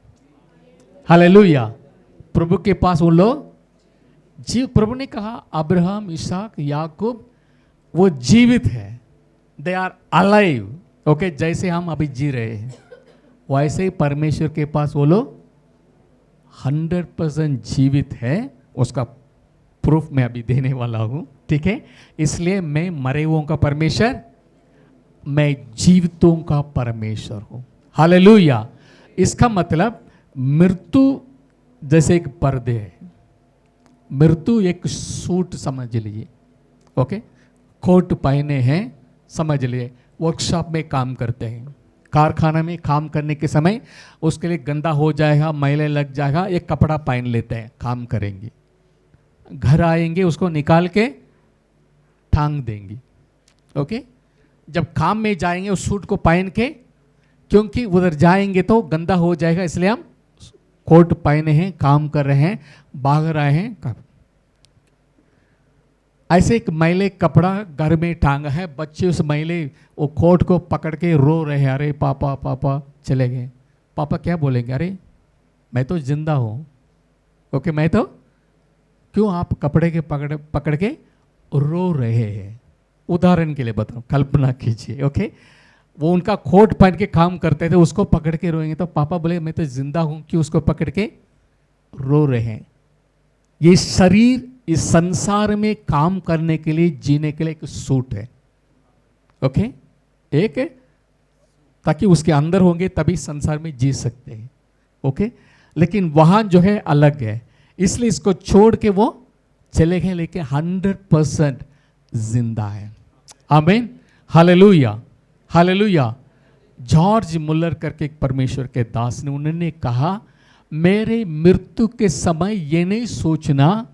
हालेलुया। प्रभु के पास वो लोग जीव। प्रभु ने कहा अब्राहम इसहाक याकूब वो जीवित है, दे आर अलाइव। ओके जैसे हम अभी जी रहे हैं वैसे ही परमेश्वर के पास वो लोग 100% जीवित है। उसका प्रूफ मैं अभी देने वाला हूं। ठीक है इसलिए मैं मरे हुओं का परमेश्वर, मैं जीवितों का परमेश्वर हूं। हालेलुया। इसका मतलब मृत्यु जैसे एक पर्दे है, मृत्यु एक सूट समझ लीजिए। ओके कोट पहने हैं समझ लिए, वर्कशॉप में काम करते हैं, कारखाना में काम करने के समय उसके लिए गंदा हो जाएगा, मैले लग जाएगा, एक कपड़ा पहन लेते हैं, काम करेंगे, घर आएंगे उसको निकाल के टांग देंगे। ओके जब काम में जाएंगे उस सूट को पहन के क्योंकि उधर जाएंगे तो गंदा हो जाएगा, इसलिए हम कोट पहने हैं, काम कर रहे हैं, भाग रहे हैं। ऐसे एक मैले कपड़ा घर में टांगा है, बच्चे उस मैले वो कोट को पकड़ के रो रहे हैं, अरे पापा पापा चले गए। पापा क्या बोलेंगे, अरे मैं तो जिंदा हूँ, ओके मैं तो, क्यों आप कपड़े के पकड़ के रो रहे हैं? उदाहरण के लिए बताओ, कल्पना कीजिए, ओके। वो उनका कोट पहन के काम करते थे, उसको पकड़ के रोएंगे तो पापा बोले मैं तो जिंदा हूं, क्यों उसको पकड़ के रो रहे हैं? ये शरीर इस संसार में काम करने के लिए, जीने के लिए एक सूट है, ओके, एक ताकि उसके अंदर होंगे तभी संसार में जी सकते हैं, ओके। लेकिन वहां जो है अलग है, इसलिए इसको छोड़ के वो चले गए, लेकिन 100% जिंदा है। आमीन, हालेलुया, हालेलुया। जॉर्ज मुलर करके एक परमेश्वर के दास ने, उन्होंने कहा मेरे मृत्यु के समय ये नहीं सोचना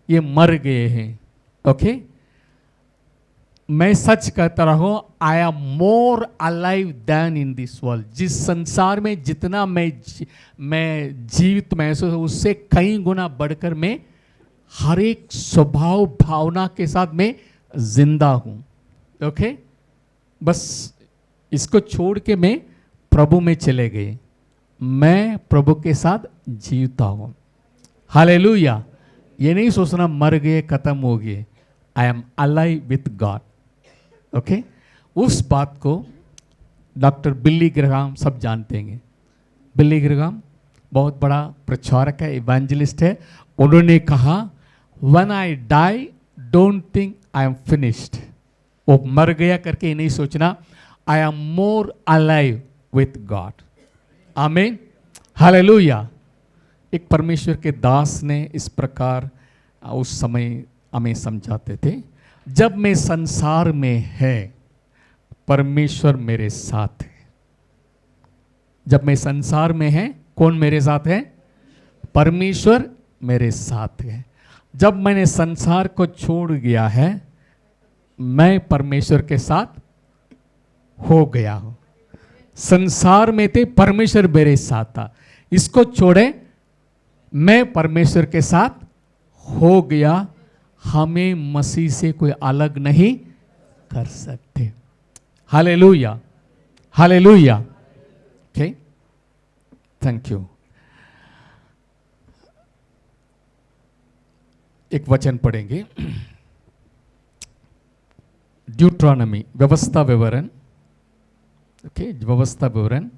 ये मर गए हैं, ओके। मैं सच कहता रहा, I am more alive than in this world. जिस संसार में जितना मैं जीवित महसूस, उससे कई गुना बढ़कर मैं हर एक स्वभाव भावना के साथ मैं जिंदा हूं, ओके। बस इसको छोड़ के मैं प्रभु में चले गए, मैं प्रभु के साथ जीता हूं। हालेलुया। ये नहीं सोचना मर गए खत्म हो गए, I am alive with God, okay. उस बात को डॉक्टर बिली ग्राहम सब जानते हैं। बिली ग्राहम बहुत बड़ा प्रचारक है, इवेंजलिस्ट है। उन्होंने कहा when I die don't think I am finished. वो मर गया करके ये नहीं सोचना, I am more alive with God. आमीन, हालेलुया। एक परमेश्वर के दास ने इस प्रकार उस समय हमें समझाते थे, जब मैं संसार में है परमेश्वर मेरे साथ है। जब मैं संसार में है कौन मेरे साथ है? परमेश्वर मेरे साथ है। जब मैंने संसार को छोड़ दिया है, मैं परमेश्वर के साथ हो गया हूं। संसार में थे, परमेश्वर मेरे साथ था, इसको छोड़े मैं परमेश्वर के साथ हो गया। हमें मसीह से कोई अलग नहीं कर सकते। Hallelujah, hallelujah, okay, thank you. एक वचन पढ़ेंगे, ड्यूट्रॉनमी, व्यवस्था विवरण, ओके, व्यवस्था विवरण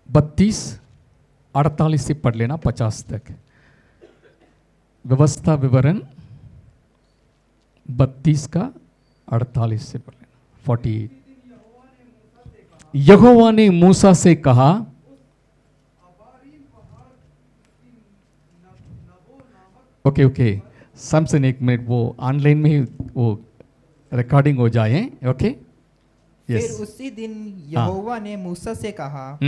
32-48 से पढ़ लेना 50 तक। व्यवस्था विवरण 32 का 48 से पढ़ लेना 48। यहोवा ने मूसा से कहा, ओके ओके सैमसन, एक मिनट, वो ऑनलाइन में ही वो रिकॉर्डिंग हो जाए, ओके। फिर उसी दिन यहोवा ने मूसा से कहा,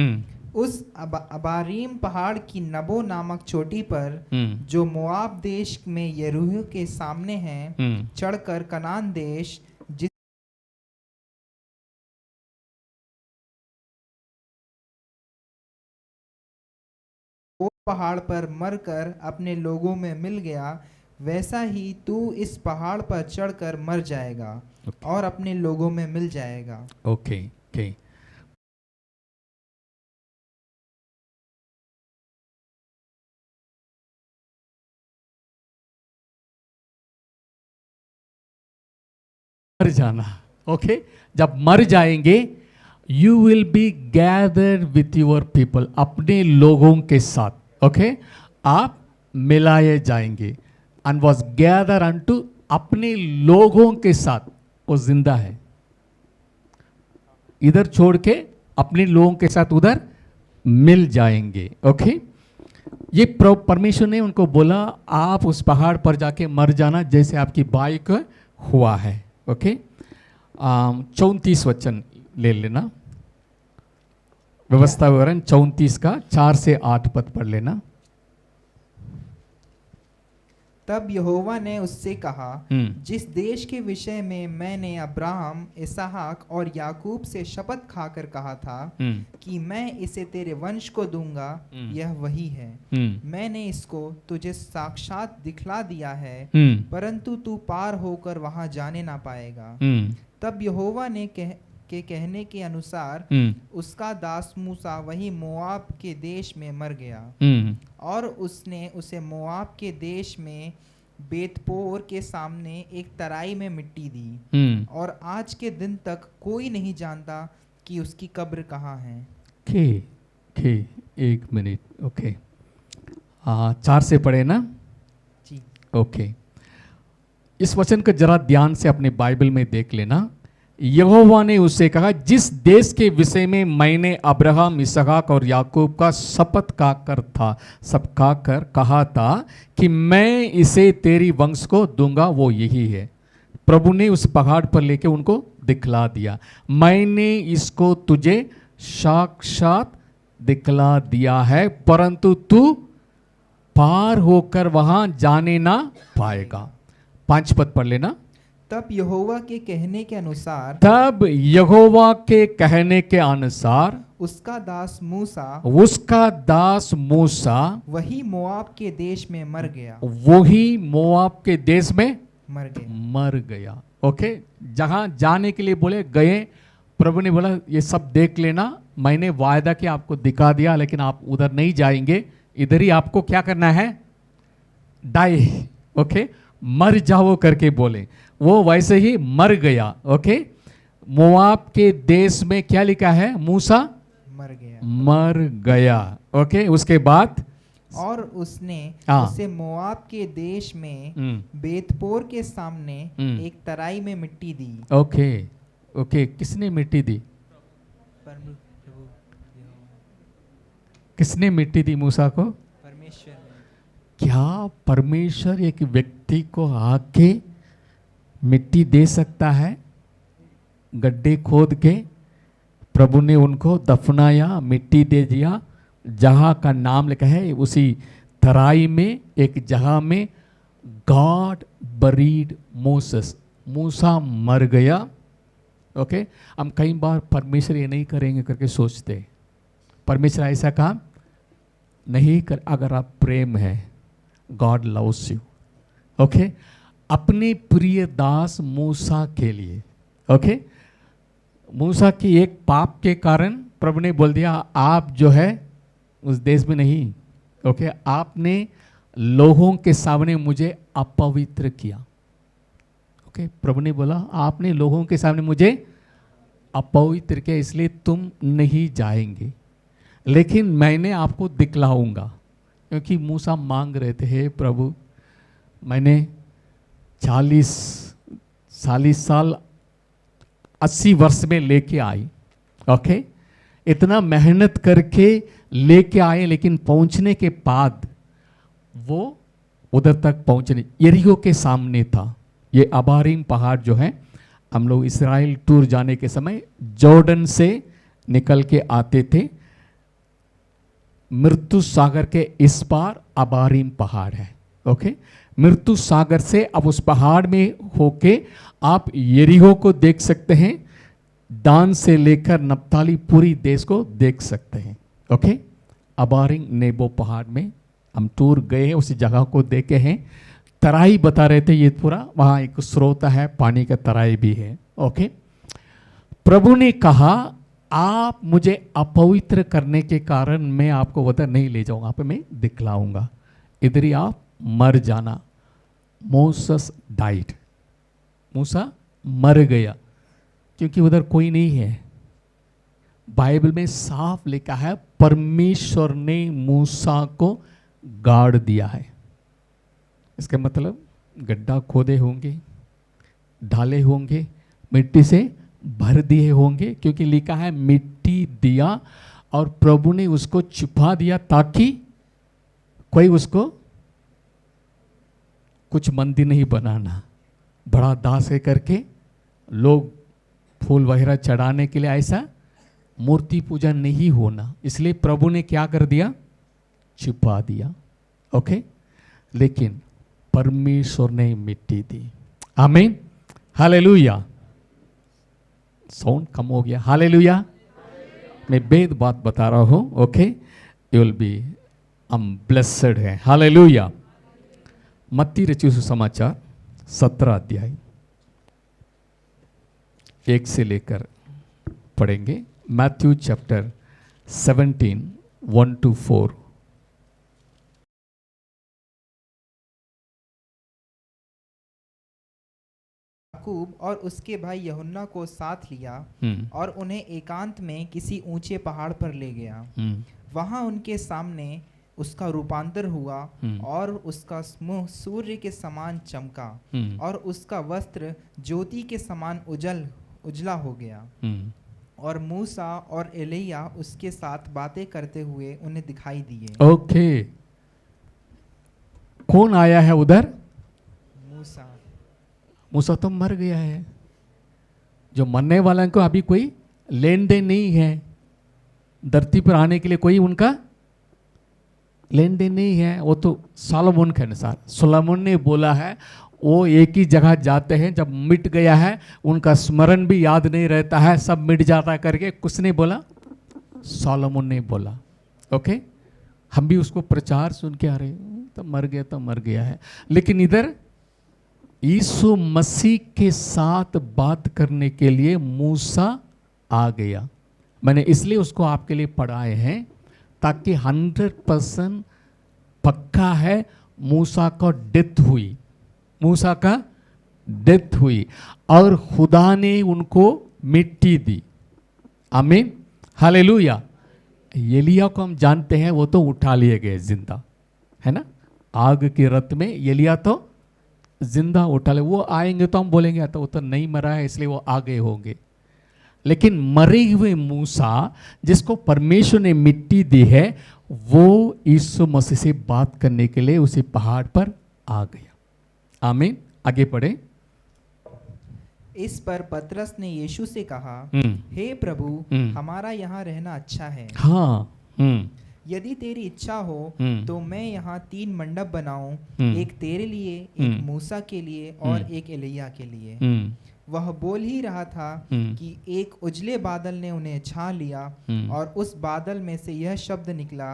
उस अबारीम पहाड़ की नबो नामक चोटी पर जो मोआब देश में यरीहो के सामने है, चढ़कर कनान देश जिस वो पहाड़ पर मरकर अपने लोगों में मिल गया, वैसा ही तू इस पहाड़ पर चढ़कर मर जाएगा और अपने लोगों में मिल जाएगा। Okay okay. मर जाना, ओके। जब मर जाएंगे, you will be gathered with your people, अपने लोगों के साथ, ओके, आप मिलाए जाएंगे। एंड वॉज गैदर अनटू, अपने लोगों के साथ, वो जिंदा है। इधर छोड़ के अपने लोगों के साथ उधर मिल जाएंगे, ओके। ये परमेश्वर ने उनको बोला, आप उस पहाड़ पर जाके मर जाना जैसे आपकी बाई को हुआ है, ओके। 34 वचन ले लेना, व्यवस्था विवरण 34 का 4 से 8 पद पढ़ लेना। तब यहोवा ने उससे कहा, जिस देश के विषय में मैंने अब्राहम, इसहाक और याकूब से शपथ खाकर कहा था कि मैं इसे तेरे वंश को दूंगा, यह वही है। मैंने इसको तुझे साक्षात दिखला दिया है, परंतु तू पार होकर वहां जाने ना पाएगा। तब यहोवा ने कहने के अनुसार उसका दास मूसा वही मोआब के देश में मर गया, और उसने उसे मोआब के देश में बेतपोर के सामने एक तराई में मिट्टी दी, और आज के दिन तक कोई नहीं जानता कि उसकी कब्र कहाँ है। एक मिनट, ओके। 4 से पढ़े ना जी। ओके, इस वचन को जरा ध्यान से अपने बाइबल में देख लेना। यहोवा ने उससे कहा, जिस देश के विषय में मैंने अब्राहम, इसहाक और याकूब का शपथ खाकर कहा था कि मैं इसे तेरी वंश को दूंगा, वो यही है। प्रभु ने उस पहाड़ पर लेके उनको दिखला दिया, मैंने इसको तुझे साक्षात दिखला दिया है, परंतु तू पार होकर वहां जाने ना पाएगा। 5 पद पढ़ लेना। तब यहोवा के कहने के अनुसार उसका दास मूसा वही मोआब के देश में मर गया। ओके, जहां जाने के लिए बोले गए, प्रभु ने बोला ये सब देख लेना, मैंने वायदा किया आपको दिखा दिया, लेकिन आप उधर नहीं जाएंगे, इधर ही आपको क्या करना है, डाई, ओके, मर जाओ करके बोले। वो वैसे ही मर गया। ओके, मोआब के देश में क्या लिखा है, मूसा मर गया। ओके, उसके बाद और उसने उसे मोआब के देश में बेतपोर के सामने एक तराई में मिट्टी दी। ओके ओके, किसने मिट्टी दी? किसने मिट्टी दी मूसा को? परमेश्वर। क्या परमेश्वर एक व्यक्ति को आके मिट्टी दे सकता है? गड्ढे खोद के प्रभु ने उनको दफनाया, मिट्टी दे दिया, जहां का नाम लिखा है उसी तराई में एक जगह में गॉड बरीड मोसेस, मूसा मर गया। ओके, हम कई बार परमेश्वर ये नहीं करेंगे करके सोचते, परमेश्वर ऐसा काम नहीं कर। अगर आप प्रेम है, गॉड लव्स यू। ओके, अपने प्रिय दास मूसा के लिए, ओके, मूसा की एक पाप के कारण प्रभु ने बोल दिया आप जो है उस देश में नहीं। ओके, आपने लोगों के सामने मुझे अपवित्र किया। ओके, प्रभु ने बोला आपने लोगों के सामने मुझे अपवित्र किया, इसलिए तुम नहीं जाएंगे, लेकिन मैंने आपको दिखलाऊंगा। क्योंकि मूसा मांग रहे थे, हे प्रभु मैंने 40 साल 80 वर्ष में लेके आई। ओके, इतना मेहनत करके लेके आए, लेकिन पहुंचने के बाद वो उधर तक पहुंचने, यरीहो के सामने था। ये अबारीम पहाड़ जो है, हम लोग इस्राएल टूर जाने के समय जॉर्डन से निकल के आते थे, मृत्यु सागर के इस पार अबारीम पहाड़ है। ओके, मृत्यु सागर से अब उस पहाड़ में होके आप यरीहो को देख सकते हैं, दान से लेकर नप्ताली पूरी देश को देख सकते हैं। ओके, अबारिंग नेबो पहाड़ में हम टूर गए हैं, उसी जगह को देखे हैं। तराई बता रहे थे, ये पूरा वहाँ एक स्रोत है, पानी का तराई भी है। ओके, प्रभु ने कहा आप मुझे अपवित्र करने के कारण मैं आपको उधर नहीं ले जाऊंगा, आप मैं दिखलाऊंगा, इधर ही आप मर जाना। मोसेस डाइड, मूसा मर गया, क्योंकि उधर कोई नहीं है। बाइबल में साफ लिखा है परमेश्वर ने मूसा को गाड़ दिया है। इसका मतलब गड्ढा खोदे होंगे, ढाले होंगे, मिट्टी से भर दिए होंगे, क्योंकि लिखा है मिट्टी दिया और प्रभु ने उसको छुपा दिया ताकि कोई उसको कुछ मंदिर नहीं बनाना, बड़ा दास है करके लोग फूल वगैरह चढ़ाने के लिए, ऐसा मूर्ति पूजा नहीं होना, इसलिए प्रभु ने क्या कर दिया, छुपा दिया। ओके, लेकिन परमेश्वर ने मिट्टी दी। आमीन, हालेलुया। साउंड कम हो गया। हालेलुया। मैं वेद बात बता रहा हूँ। ओके, यू विल बी हम ब्लेस्ड है। हालेलुया। मत्ती रचित सुसमाचार 17 अध्याय 1 से लेकर पढ़ेंगे। Matthew chapter 17 1 to 4। याकूब और उसके भाई यूहन्ना को साथ लिया और उन्हें एकांत में किसी ऊंचे पहाड़ पर ले गया। वहां उनके सामने उसका रूपांतर हुआ और उसका मुंह सूर्य के समान चमका और उसका वस्त्र ज्योति के समान उजला हो गया। और मूसा और एलिया उसके साथ बातें करते हुए उन्हें दिखाई दिए। ओके, कौन आया है उधर? मूसा। मूसा तो मर गया है। जो मरने वाला को अभी कोई लेन देन नहीं है। धरती पर आने के लिए कोई उनका लेन देन नहीं है। वो तो सोलोमन के अनुसार, सोलोमन ने बोला है वो एक ही जगह जाते हैं, जब मिट गया है उनका स्मरण भी याद नहीं रहता है, सब मिट जाता करके कुछ नहीं बोला, सोलोमन ने बोला। ओके, हम भी उसको प्रचार सुन के आ रहे तो मर गया तो मर गया है। लेकिन इधर यीशु मसीह के साथ बात करने के लिए मूसा आ गया। मैंने इसलिए उसको आपके लिए पढ़ाए हैं ताकि 100% पक्का है मूसा का डेथ हुई, मूसा का डेथ हुई और खुदा ने उनको मिट्टी दी। आमीन, हालेलुया। एलिया को हम जानते हैं, वो तो उठा लिए गए जिंदा, है ना। आग के रथ में एलिया तो जिंदा उठा ले। वो आएंगे तो हम बोलेंगे तो वो तो नहीं मरा है इसलिए वो आगे होंगे। लेकिन मरे हुए मूसा जिसको परमेश्वर ने मिट्टी दी है, वो यीशु मसीह से बात करने के लिए उसी पहाड़ पर आ गया। आमीन, आगे पढ़े। इस पर पतरस ने यीशु से कहा, हे प्रभु, हमारा यहाँ रहना अच्छा है। हाँ, यदि तेरी इच्छा हो तो मैं यहाँ 3 मंडप बनाऊं, एक तेरे लिए, एक मूसा के लिए और एक एलिया के लिए। वह बोल ही रहा था कि एक उजले बादल ने उन्हें छा लिया और उस बादल में से यह शब्द निकला,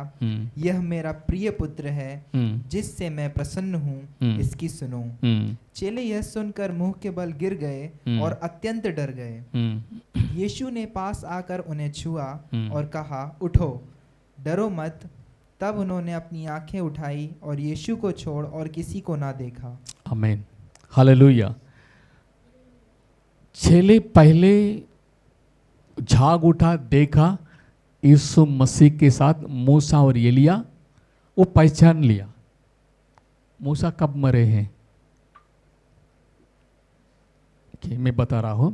यह मेरा प्रिय पुत्र है जिससे मैं प्रसन्न हूँ, इसकी सुनो। चेले यह सुनकर मुंह के बल गिर गए और अत्यंत डर गए। यीशु ने पास आकर उन्हें छुआ और कहा, उठो, डरो मत। तब उन्होंने अपनी आंखें उठाई और यीशु को छोड़ और किसी को ना देखा। आमीन, हालेलुया। चेले पहले झाग उठा, देखा यीशु मसीह के साथ मूसा और एलिया, वो पहचान लिया। मूसा कब मरे हैं कि मैं बता रहा हूं,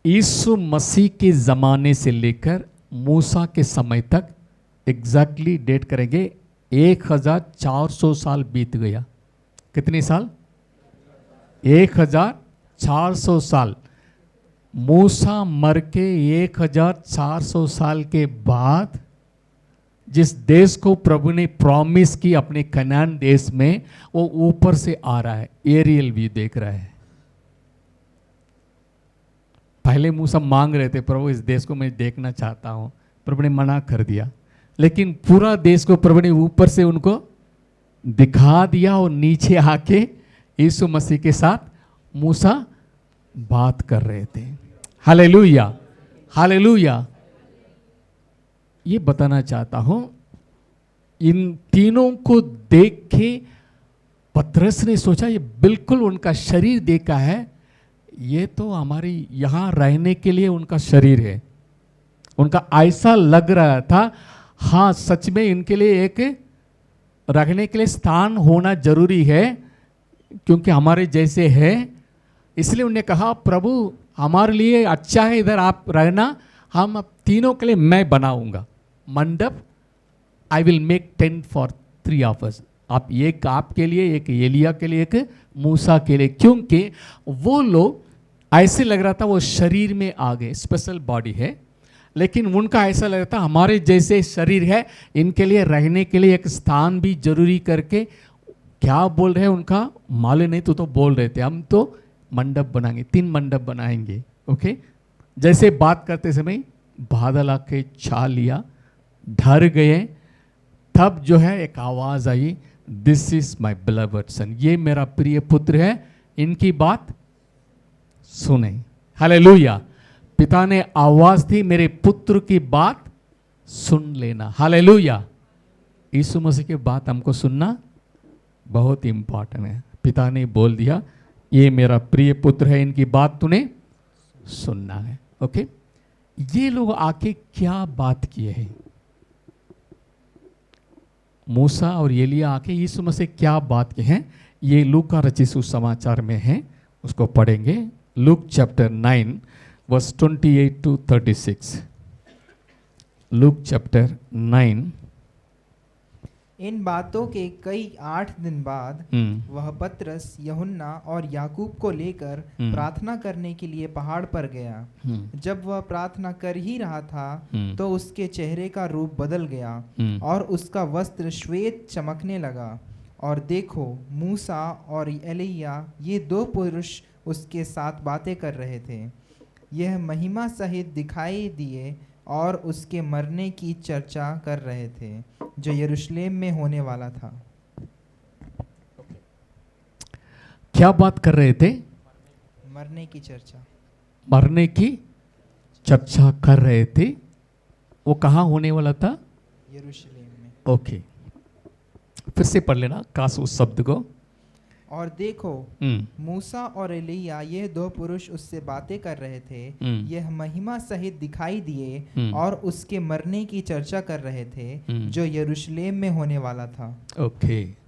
यीशु मसीह के जमाने से लेकर मूसा के समय तक एग्जैक्टली डेट करेंगे 1400 साल बीत गया। कितने साल? 1400 साल। मूसा मर के 1400 साल के बाद जिस देश को प्रभु ने प्रॉमिस की अपने कनान देश में, वो ऊपर से आ रहा है, एरियल व्यू देख रहा है। पहले मूसा मांग रहे थे, प्रभु इस देश को मैं देखना चाहता हूं, प्रभु ने मना कर दिया। लेकिन पूरा देश को प्रभु ने ऊपर से उनको दिखा दिया और नीचे आके यीशु मसीह के साथ मूसा बात कर रहे थे। Hallelujah, hallelujah. ये बताना चाहता हूं, इन तीनों को देख के पतरस ने सोचा ये बिल्कुल उनका शरीर देखा है, ये तो हमारी यहां रहने के लिए उनका शरीर है। उनका ऐसा लग रहा था, हाँ सच में इनके लिए एक रखने के लिए स्थान होना जरूरी है, क्योंकि हमारे जैसे है। इसलिए उन्होंने कहा, प्रभु हमारे लिए अच्छा है इधर आप रहना, हम तीनों के लिए मैं बनाऊंगा मंडप। I will make tent for 3 of us। आप एक आपके लिए, एक एलिया के लिए, एक मूसा के लिए। क्योंकि वो लोग ऐसे लग रहा था वो शरीर में आ गए, स्पेशल बॉडी है, लेकिन उनका ऐसा लग रहा था हमारे जैसे शरीर है, इनके लिए रहने के लिए एक स्थान भी जरूरी करके क्या बोल रहे हैं उनका मालूम नहीं, तो बोल रहे थे हम तो मंडप बनाएंगे, 3 मंडप बनाएंगे। ओके, जैसे बात करते समय बादल आके छा लिया, डर गए। तब जो है एक आवाज आई, दिस इज माई बिलवड सन, ये मेरा प्रिय पुत्र है, इनकी बात सुने। हालेलुया। पिता ने आवाज दी, मेरे पुत्र की बात सुन लेना। हालेलुया। यीशु मसीह की बात हमको सुनना बहुत इंपॉर्टेंट है। पिता ने बोल दिया, ये मेरा प्रिय पुत्र है, इनकी बात तूने सुनना है। ओके, ये लोग आके क्या बात किए हैं? मूसा और एलिया आके यीशु मसीह क्या बात किए हैं, ये लूका का रचित सुसमाचार में है, उसको पढ़ेंगे। Luke chapter 9 verse 28 to 36। Luke chapter 9। इन बातों के कई 8 दिन बाद वह पतरस, यूहन्ना और याकूब को लेकर प्रार्थना करने के लिए पहाड़ पर गया। जब वह प्रार्थना कर ही रहा था तो उसके चेहरे का रूप बदल गया और उसका वस्त्र श्वेत चमकने लगा। और देखो, मूसा और एलिय्याह, ये 2 पुरुष उसके साथ बातें कर रहे थे। यह महिमा सहित दिखाई दिए और उसके मरने की चर्चा कर रहे थे, जो यरूशलेम में होने वाला था। क्या बात कर रहे थे? मरने की चर्चा। मरने की चर्चा कर रहे थे। वो कहाँ होने वाला था? यरूशलेम में। ओके, फिर से पढ़ लेना काश उस शब्द को। और देखो, मूसा और एलिय्याह, ये 2 पुरुष उससे बातें कर रहे थे। यह महिमा सहित दिखाई दिए और उसके मरने की चर्चा कर रहे थे, जो यरूशलेम में होने वाला था। ओके,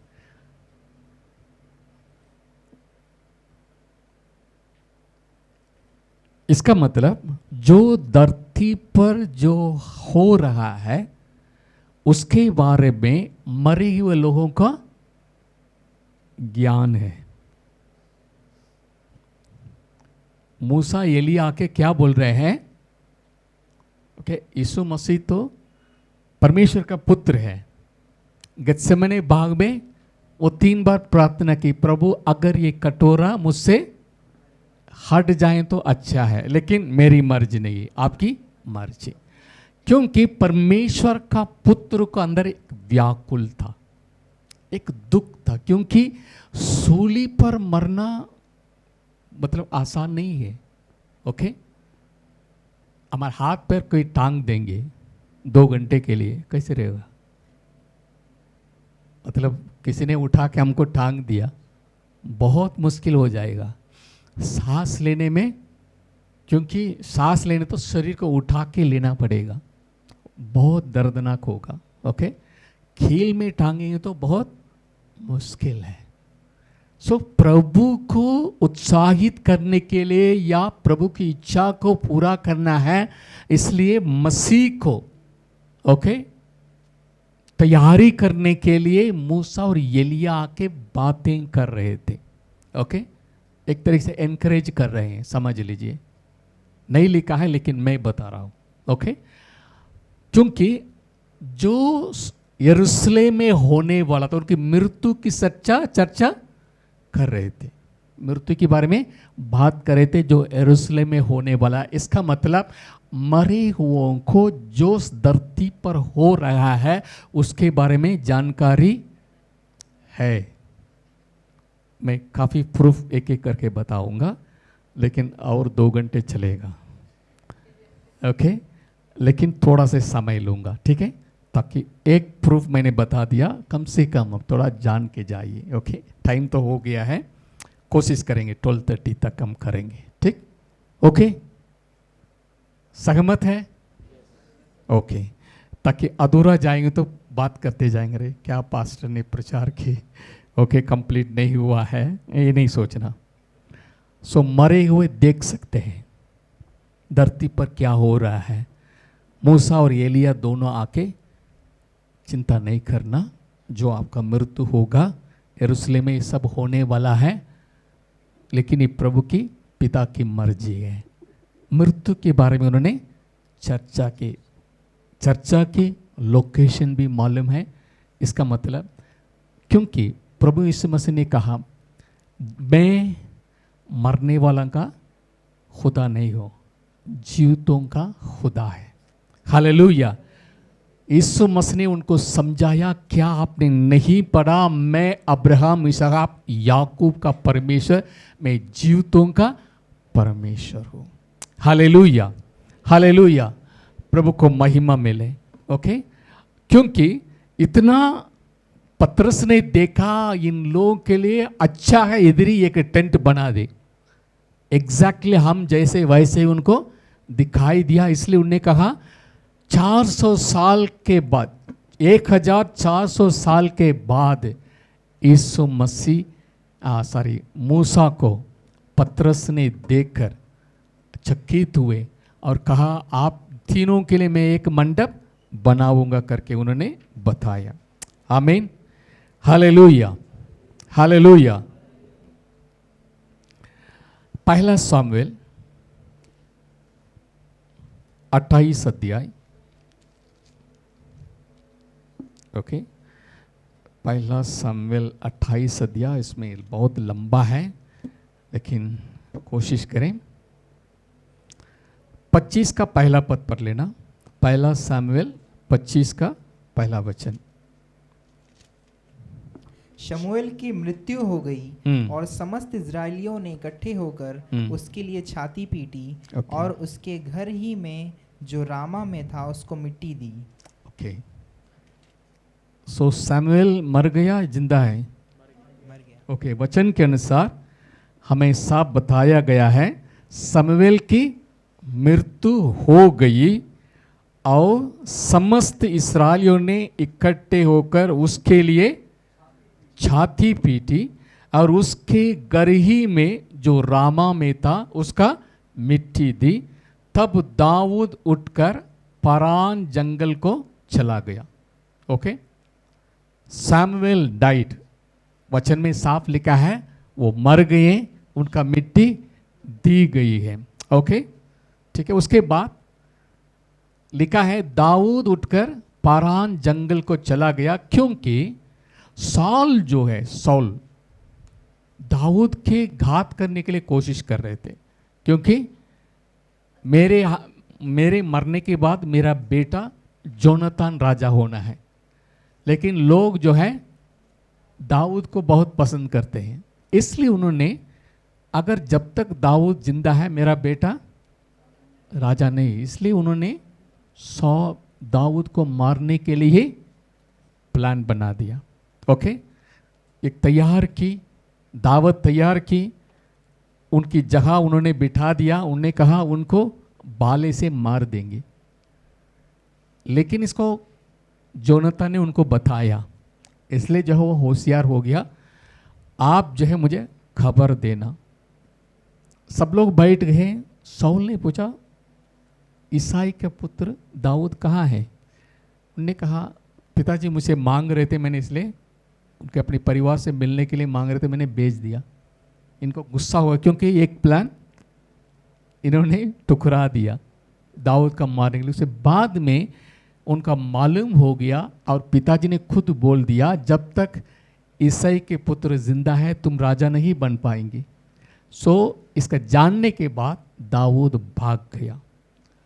इसका मतलब जो धरती पर जो हो रहा है उसके बारे में मरे हुए लोगों का ज्ञान है। मूसा एलिय्याह आके क्या बोल रहे हैं? ओके, यीशु मसीह तो परमेश्वर का पुत्र है। गत्सेमने बाग में वो 3 बार प्रार्थना की, प्रभु अगर ये कटोरा मुझसे हट जाए तो अच्छा है, लेकिन मेरी मर्जी नहीं, आपकी मर्जी। क्योंकि परमेश्वर का पुत्र को अंदर एक व्याकुल था, एक दुख था, क्योंकि सूली पर मरना मतलब आसान नहीं है। ओके, हमारे हाथ पैर कोई टांग देंगे 2 घंटे के लिए, कैसे रहेगा? मतलब किसी ने उठा के हमको टांग दिया, बहुत मुश्किल हो जाएगा सांस लेने में, क्योंकि सांस लेने तो शरीर को उठा के लेना पड़ेगा, बहुत दर्दनाक होगा। ओके, कील में टांगेंगे तो बहुत मुश्किल है। सो प्रभु को उत्साहित करने के लिए या प्रभु की इच्छा को पूरा करना है, इसलिए मसीह को ओके तैयारी करने के लिए मूसा और एलिय्याह आके बातें कर रहे थे। ओके, एक तरीके से एनकरेज कर रहे हैं, समझ लीजिए। नहीं लिखा है लेकिन मैं बता रहा हूं। ओके, क्योंकि जो यरूशलेम में होने वाला था, उनकी मृत्यु की चर्चा कर रहे थे, मृत्यु के बारे में बात कर रहे थे जो यरूशलेम में होने वाला। इसका मतलब मरे हुओं को जो धरती पर हो रहा है उसके बारे में जानकारी है। मैं काफ़ी प्रूफ एक एक करके बताऊंगा, लेकिन और 2 घंटे चलेगा। ओके, लेकिन थोड़ा से समय लूँगा, ठीक है, ताकि एक प्रूफ मैंने बता दिया, कम से कम अब थोड़ा जान के जाइए। ओके, टाइम तो हो गया है, कोशिश करेंगे 12:30 तक हम करेंगे, ठीक? ओके, सहमत है? ओके, ताकि अधूरा जाएंगे तो बात करते जाएंगे, रे क्या पास्टर ने प्रचार की, ओके कंप्लीट नहीं हुआ है, ये नहीं सोचना। सो मरे हुए देख सकते हैं धरती पर क्या हो रहा है। मूसा और एलिय्याह दोनों आके चिंता नहीं करना, जो आपका मृत्यु होगा यरूशलेम में ये सब होने वाला है, लेकिन ये प्रभु की पिता की मर्जी है। मृत्यु के बारे में उन्होंने चर्चा की लोकेशन भी मालूम है। इसका मतलब क्योंकि प्रभु यीशु मसीह ने कहा, मैं मरने वाला का खुदा नहीं हूं, जीवितों का खुदा है। हालेलुया। यीशु मसीह ने उनको समझाया, क्या आपने नहीं पढ़ा, मैं अब्राहम, इसहाक, याकूब का परमेश्वर, मैं जीवितों का परमेश्वर हूं। Hallelujah, hallelujah. प्रभु को महिमा मिले। ओके, क्योंकि इतना पतरस ने देखा, इन लोगों के लिए अच्छा है इधर ही एक टेंट बना दे। एग्जैक्टली हम जैसे वैसे उनको दिखाई दिया, इसलिए उन्होंने कहा 400 साल के बाद, 1400 साल के बाद यीशु मसीह मूसा को पतरस ने देखकर चकित हुए और कहा, आप तीनों के लिए मैं एक मंडप बनाऊंगा करके उन्होंने बताया। आमीन, हालेलुया, हालेलुया। पहला सामुएल 28 अध्याय। ओके, पहला सामुएल 28 अध्याय, इसमें बहुत लंबा है लेकिन कोशिश करें। 25 का पहला पद पढ़ लेना। पहला सामुएल 25 का पहला वचन। शमूएल की मृत्यु हो गई और समस्त इजरायलियों ने इकट्ठे होकर उसके लिए छाती पीटी और उसके घर ही में जो रामा में था उसको मिट्टी दी। ओके, सो सैमुएल मर गया, जिंदा है? मर गया। ओके, वचन के अनुसार हमें साफ बताया गया है, समुएल की मृत्यु हो गई और समस्त इस्राएलियों ने इकट्ठे होकर उसके लिए छाती पीटी और उसके घर ही में जो रामा में था उसका मिट्टी दी। तब दाऊद उठकर पारान जंगल को चला गया। ओके, सैमुएल डाइड, वचन में साफ लिखा है वो मर गए, उनका मिट्टी दी गई है। ओके, ठीक है। उसके बाद लिखा है दाऊद उठकर पारान जंगल को चला गया, क्योंकि सौल जो है, सौल दाऊद के घात करने के लिए कोशिश कर रहे थे, क्योंकि मेरे मरने के बाद मेरा बेटा जोनातान राजा होना है। लेकिन लोग जो है दाऊद को बहुत पसंद करते हैं, इसलिए उन्होंने, अगर जब तक दाऊद जिंदा है मेरा बेटा राजा नहीं, इसलिए उन्होंने दाऊद को मारने के लिए ही प्लान बना दिया। ओके, एक तैयार की दावत तैयार की, उनकी जगह उन्होंने बिठा दिया, उन्होंने कहा उनको भाले से मार देंगे। लेकिन इसको जोनातान ने उनको बताया, इसलिए जो है वो होशियार हो गया, आप जो है मुझे खबर देना। सब लोग बैठ गए। सौल ने पूछा, ईसाई के पुत्र दाऊद कहाँ है? उन्होंने कहा, पिताजी मुझे मांग रहे थे, मैंने इसलिए उनके अपने परिवार से मिलने के लिए मांग रहे थे, मैंने भेज दिया। इनको गुस्सा हुआ क्योंकि एक प्लान इन्होंने ठुकरा दिया दाऊद का मारने के लिए। उसके बाद में उनका मालूम हो गया और पिताजी ने खुद बोल दिया, जब तक ईसाई के पुत्र जिंदा है तुम राजा नहीं बन पाएंगे। सो इसका जानने के बाद दाऊद भाग गया,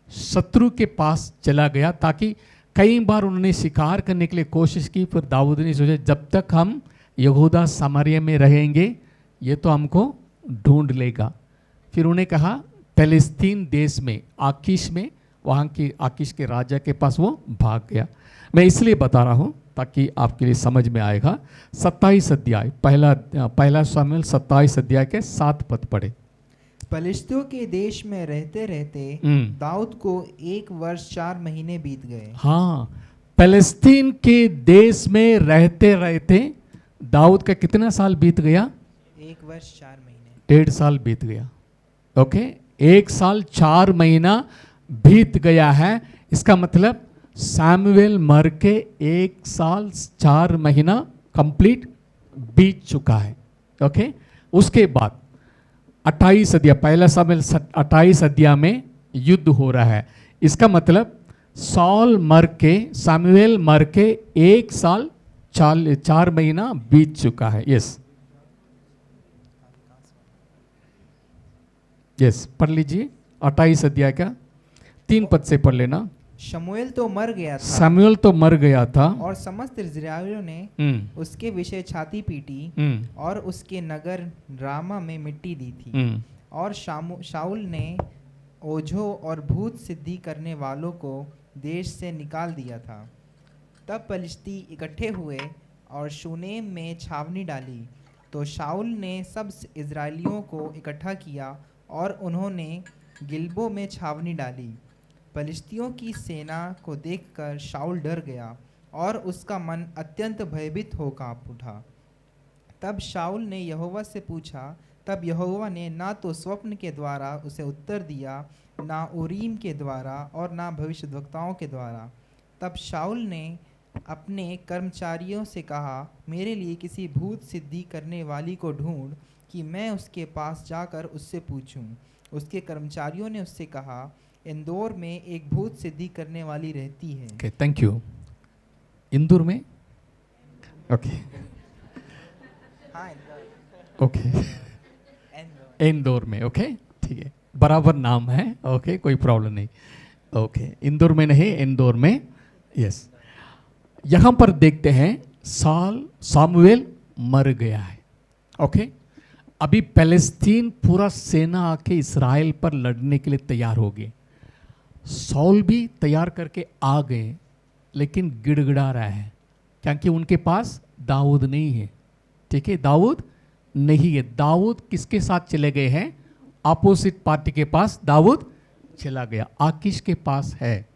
शत्रु के पास चला गया, ताकि कई बार उन्होंने शिकार करने के लिए कोशिश की, फिर दाऊद ने सोचा जब तक हम यहूदा सामरिया में रहेंगे ये तो हमको ढूंढ लेगा। फिर उन्होंने कहा पैलेस्तीन देश में आकीश में, वहाँ की आकीश के राजा के पास वो भाग गया। मैं इसलिए बता रहा हूँ ताकि आपके लिए समझ में आएगा। 27 अध्याय, पहला सामुएल 27 अध्याय के 7 पद पढ़े। पलिश्तियों के देश में रहते रहते दाऊद को 1 वर्ष 4 महीने बीत गए। हाँ, पैलेस्तीन के देश में रहते रहते दाऊद का कितना साल बीत गया? 1 वर्ष 4 महीने, 1.5 साल बीत गया। ओके, 1 साल 4 महीना बीत गया है। इसका मतलब सैमुएल मर के 1 साल 4 महीना कंप्लीट बीत चुका है। ओके, उसके बाद 28 अध्याय, पहला सामुएल 28 अध्याय में युद्ध हो रहा है। इसका मतलब सौल मर के, सैमुएल मर के 1 साल 4 महीना बीत चुका है। यस यस, पढ़ लीजिए 28 अध्याय का 3 पद से पढ़ लेना। शमूएल तो मर गया था शमूएल तो मर गया था और समस्त इस्राएलियों ने उसके विषय छाती पीटी और उसके नगर रामा में मिट्टी दी थी। और शाऊल ने ओझों और भूत सिद्धि करने वालों को देश से निकाल दिया था। तब पलिश्ती इकट्ठे हुए और शूनेम में छावनी डाली। तो शाऊल ने सब इस्राएलियों को इकट्ठा किया और उन्होंने गिलबो में छावनी डाली। पलिश्तियों की सेना को देखकर शाऊल डर गया और उसका मन अत्यंत भयभीत हो काँप उठा। तब शाऊल ने यहोवा से पूछा, तब यहोवा ने ना तो स्वप्न के द्वारा उसे उत्तर दिया, ना उरीम के द्वारा और ना भविष्यद्वक्ताओं के द्वारा। तब शाऊल ने अपने कर्मचारियों से कहा, मेरे लिए किसी भूत सिद्धि करने वाली को ढूंढ कि मैं उसके पास जाकर उससे पूछूं। उसके कर्मचारियों ने उससे कहा, इंदौर में एक भूत सिद्धि करने वाली रहती है। Okay, thank you. इंदौर में? ओके हाँ, ओके, इंदौर में। ओके, ठीक है, बराबर नाम है। ओके, कोई प्रॉब्लम नहीं। ओके, इंदौर में नहीं, इंदौर में। यस, यहाँ पर देखते हैं सामुएल मर गया है। ओके, अभी पैलेस्तीन पूरा सेना आके इस्राएल पर लड़ने के लिए तैयार हो गए। शाऊल भी तैयार करके आ गए, लेकिन गिड़गिड़ा रहा है क्योंकि उनके पास दाऊद नहीं है। ठीक है, दाऊद नहीं है। दाऊद किसके साथ चले गए हैं? अपोजिट पार्टी के पास दाऊद चला गया, आकीश के पास है।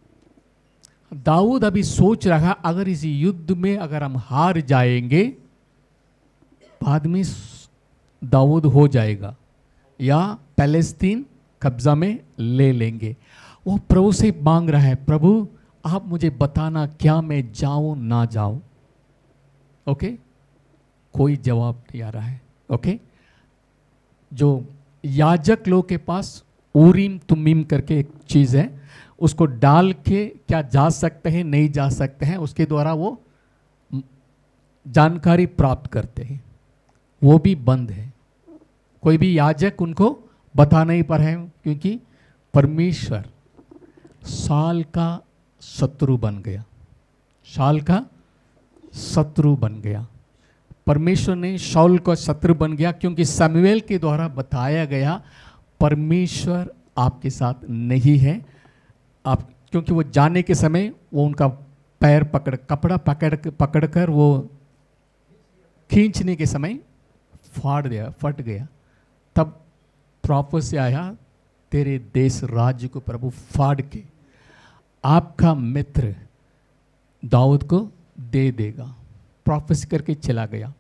दाऊद अभी सोच रहा, अगर इस युद्ध में अगर हम हार जाएंगे, बाद में दाऊद हो जाएगा या पैलेस्तीन कब्जा में ले लेंगे। वो प्रभु से मांग रहा है, प्रभु आप मुझे बताना क्या मैं जाऊं ना जाऊं। ओके, कोई जवाब नहीं आ रहा है। ओके, जो याजक लोग के पास उरीम तुमीम करके एक चीज़ है, उसको डाल के क्या जा सकते हैं नहीं जा सकते हैं, उसके द्वारा वो जानकारी प्राप्त करते हैं, वो भी बंद है। कोई भी याजक उनको बता नहीं पा रहे हैं, क्योंकि परमेश्वर साल का शत्रु बन गया। शाऊल का शत्रु बन गया। परमेश्वर ने शाऊल का शत्रु बन गया, क्योंकि शमूएल के द्वारा बताया गया परमेश्वर आपके साथ नहीं है। आप, क्योंकि वो जाने के समय वो उनका पैर कपड़ा पकड़ कर वो खींचने के समय फट गया। तब प्रॉफेट से आया, तेरे देश राज्य को प्रभु फाड़ के आपका मित्र दाऊद को दे देगा। प्रोफेसी करके चला गया।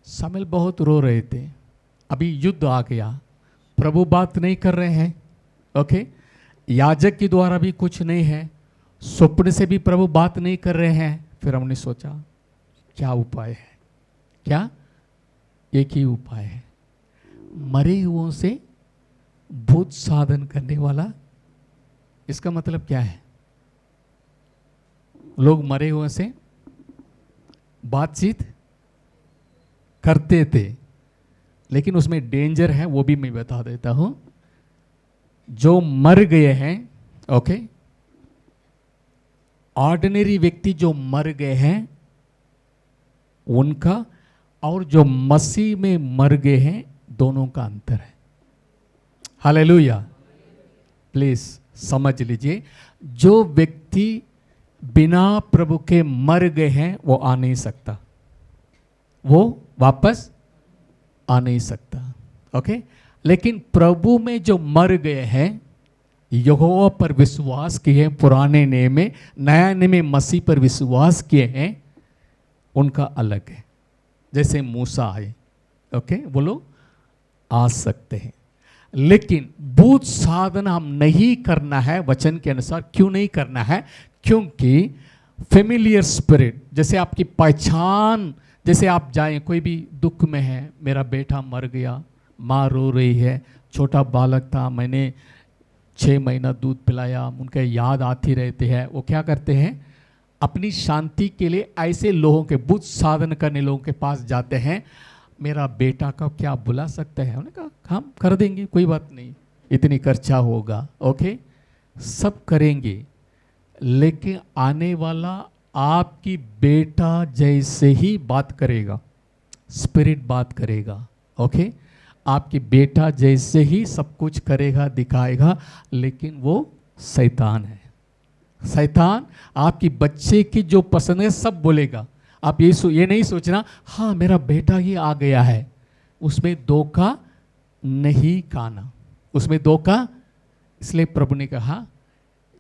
शमूएल बहुत रो रहे थे, अभी युद्ध आ गया, प्रभु बात नहीं कर रहे हैं। ओके, याजक के द्वारा भी कुछ नहीं है, स्वप्न से भी प्रभु बात नहीं कर रहे हैं। फिर हमने सोचा क्या उपाय है? क्या? एक ही उपाय है, मरे हुओं से भूत साधन करने वाला। इसका मतलब क्या है? लोग मरे हुए से बातचीत करते थे, लेकिन उसमें डेंजर है, वो भी मैं बता देता हूं। जो मर गए हैं, ओके, ऑर्डिनरी व्यक्ति जो मर गए हैं उनका और जो मसीह में मर गए हैं, दोनों का अंतर है। हालेलुया, प्लीज समझ लीजिए। जो व्यक्ति बिना प्रभु के मर गए हैं वो आ नहीं सकता, वो वापस आ नहीं सकता। ओके, लेकिन प्रभु में जो मर गए हैं, यहोवा पर विश्वास किए हैं, पुराने नियम में, नया नियम में मसीह पर विश्वास किए हैं, उनका अलग है। जैसे मूसा आए, ओके, वो लोग आ सकते हैं, लेकिन भूत साधना हम नहीं करना है वचन के अनुसार। क्यों नहीं करना है? क्योंकि फेमिलियर स्पिरिट, जैसे आपकी पहचान, जैसे आप जाएं, कोई भी दुख में है, मेरा बेटा मर गया, माँ रो रही है, छोटा बालक था, मैंने 6 महीना दूध पिलाया, उनके याद आती रहती है, वो क्या करते हैं? अपनी शांति के लिए ऐसे लोगों के बुत साधन करने लोगों के पास जाते हैं। मेरा बेटा का क्या बुला सकते हैं? उन्होंने कहा हम कर देंगे, कोई बात नहीं, इतनी खर्चा होगा, ओके, सब करेंगे, लेकिन आने वाला आपकी बेटा जैसे ही बात करेगा, स्पिरिट बात करेगा, ओके, आपकी बेटा जैसे ही सब कुछ करेगा, दिखाएगा, लेकिन वो शैतान है। शैतान आपकी बच्चे की जो पसंद है सब बोलेगा। आप ये नहीं सोचना हाँ मेरा बेटा ही आ गया है, उसमें धोखा नहीं खाना, उसमें धोखा। इसलिए प्रभु ने कहा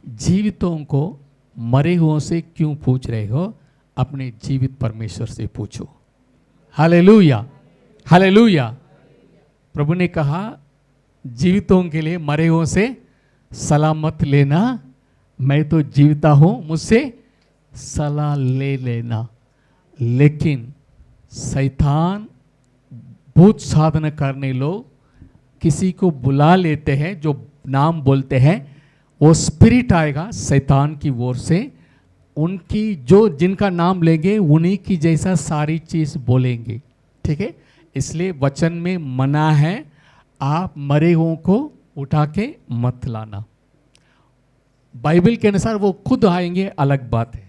जीवितों को मरे हुओं से क्यों पूछ रहे हो, अपने जीवित परमेश्वर से पूछो। Hallelujah, hallelujah. प्रभु ने कहा जीवितों के लिए मरे हुओं से सलाह मत लेना, मैं तो जीविता हूं, मुझसे सलाह ले लेना। लेकिन शैतान भूत साधन करने लोग किसी को बुला लेते हैं, जो नाम बोलते हैं, वो स्पिरिट आएगा शैतान की ओर से, उनकी जो जिनका नाम लेंगे उन्हीं की जैसा सारी चीज बोलेंगे, ठीक है। इसलिए वचन में मना है आप मरे हुओं को उठा के मत लाना। बाइबल के अनुसार वो खुद आएंगे अलग बात है।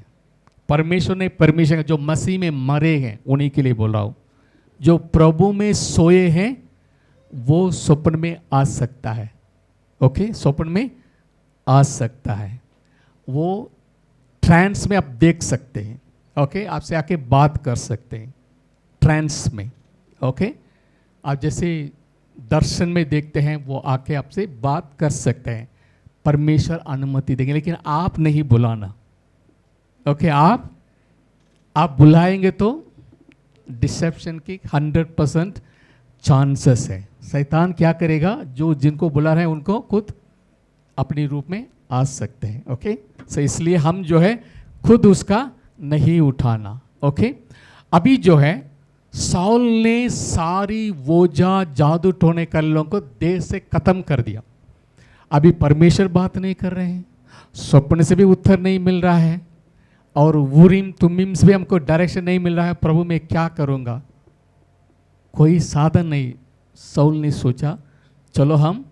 परमेश्वर ने परमेश्वर जो मसीह में मरे हैं उन्हीं के लिए बोल रहा हूं। जो प्रभु में सोए हैं वो स्वप्न में आ सकता है, ओके, स्वप्न में आ सकता है, वो ट्रांस में आप देख सकते हैं, ओके, आपसे आके बात कर सकते हैं ट्रांस में, ओके। आप जैसे दर्शन में देखते हैं वो आके आपसे बात कर सकते हैं, परमेश्वर अनुमति देंगे, लेकिन आप नहीं बुलाना, ओके। आप बुलाएंगे तो डिसेप्शन की 100% चांसेस है। शैतान क्या करेगा, जो जिनको बुला रहे हैं उनको खुद अपने रूप में आ सकते हैं, ओके। सो इसलिए हम जो है खुद उसका नहीं उठाना, ओके। अभी जो है साउल ने सारी वोजा जादू टोने कर लोगों को देह से खत्म कर दिया। अभी परमेश्वर बात नहीं कर रहे हैं, स्वप्न से भी उत्तर नहीं मिल रहा है, और वुरीम तुमीम से भी हमको डायरेक्शन नहीं मिल रहा है, प्रभु मैं क्या करूँगा, कोई साधन नहीं। साउल ने सोचा चलो हम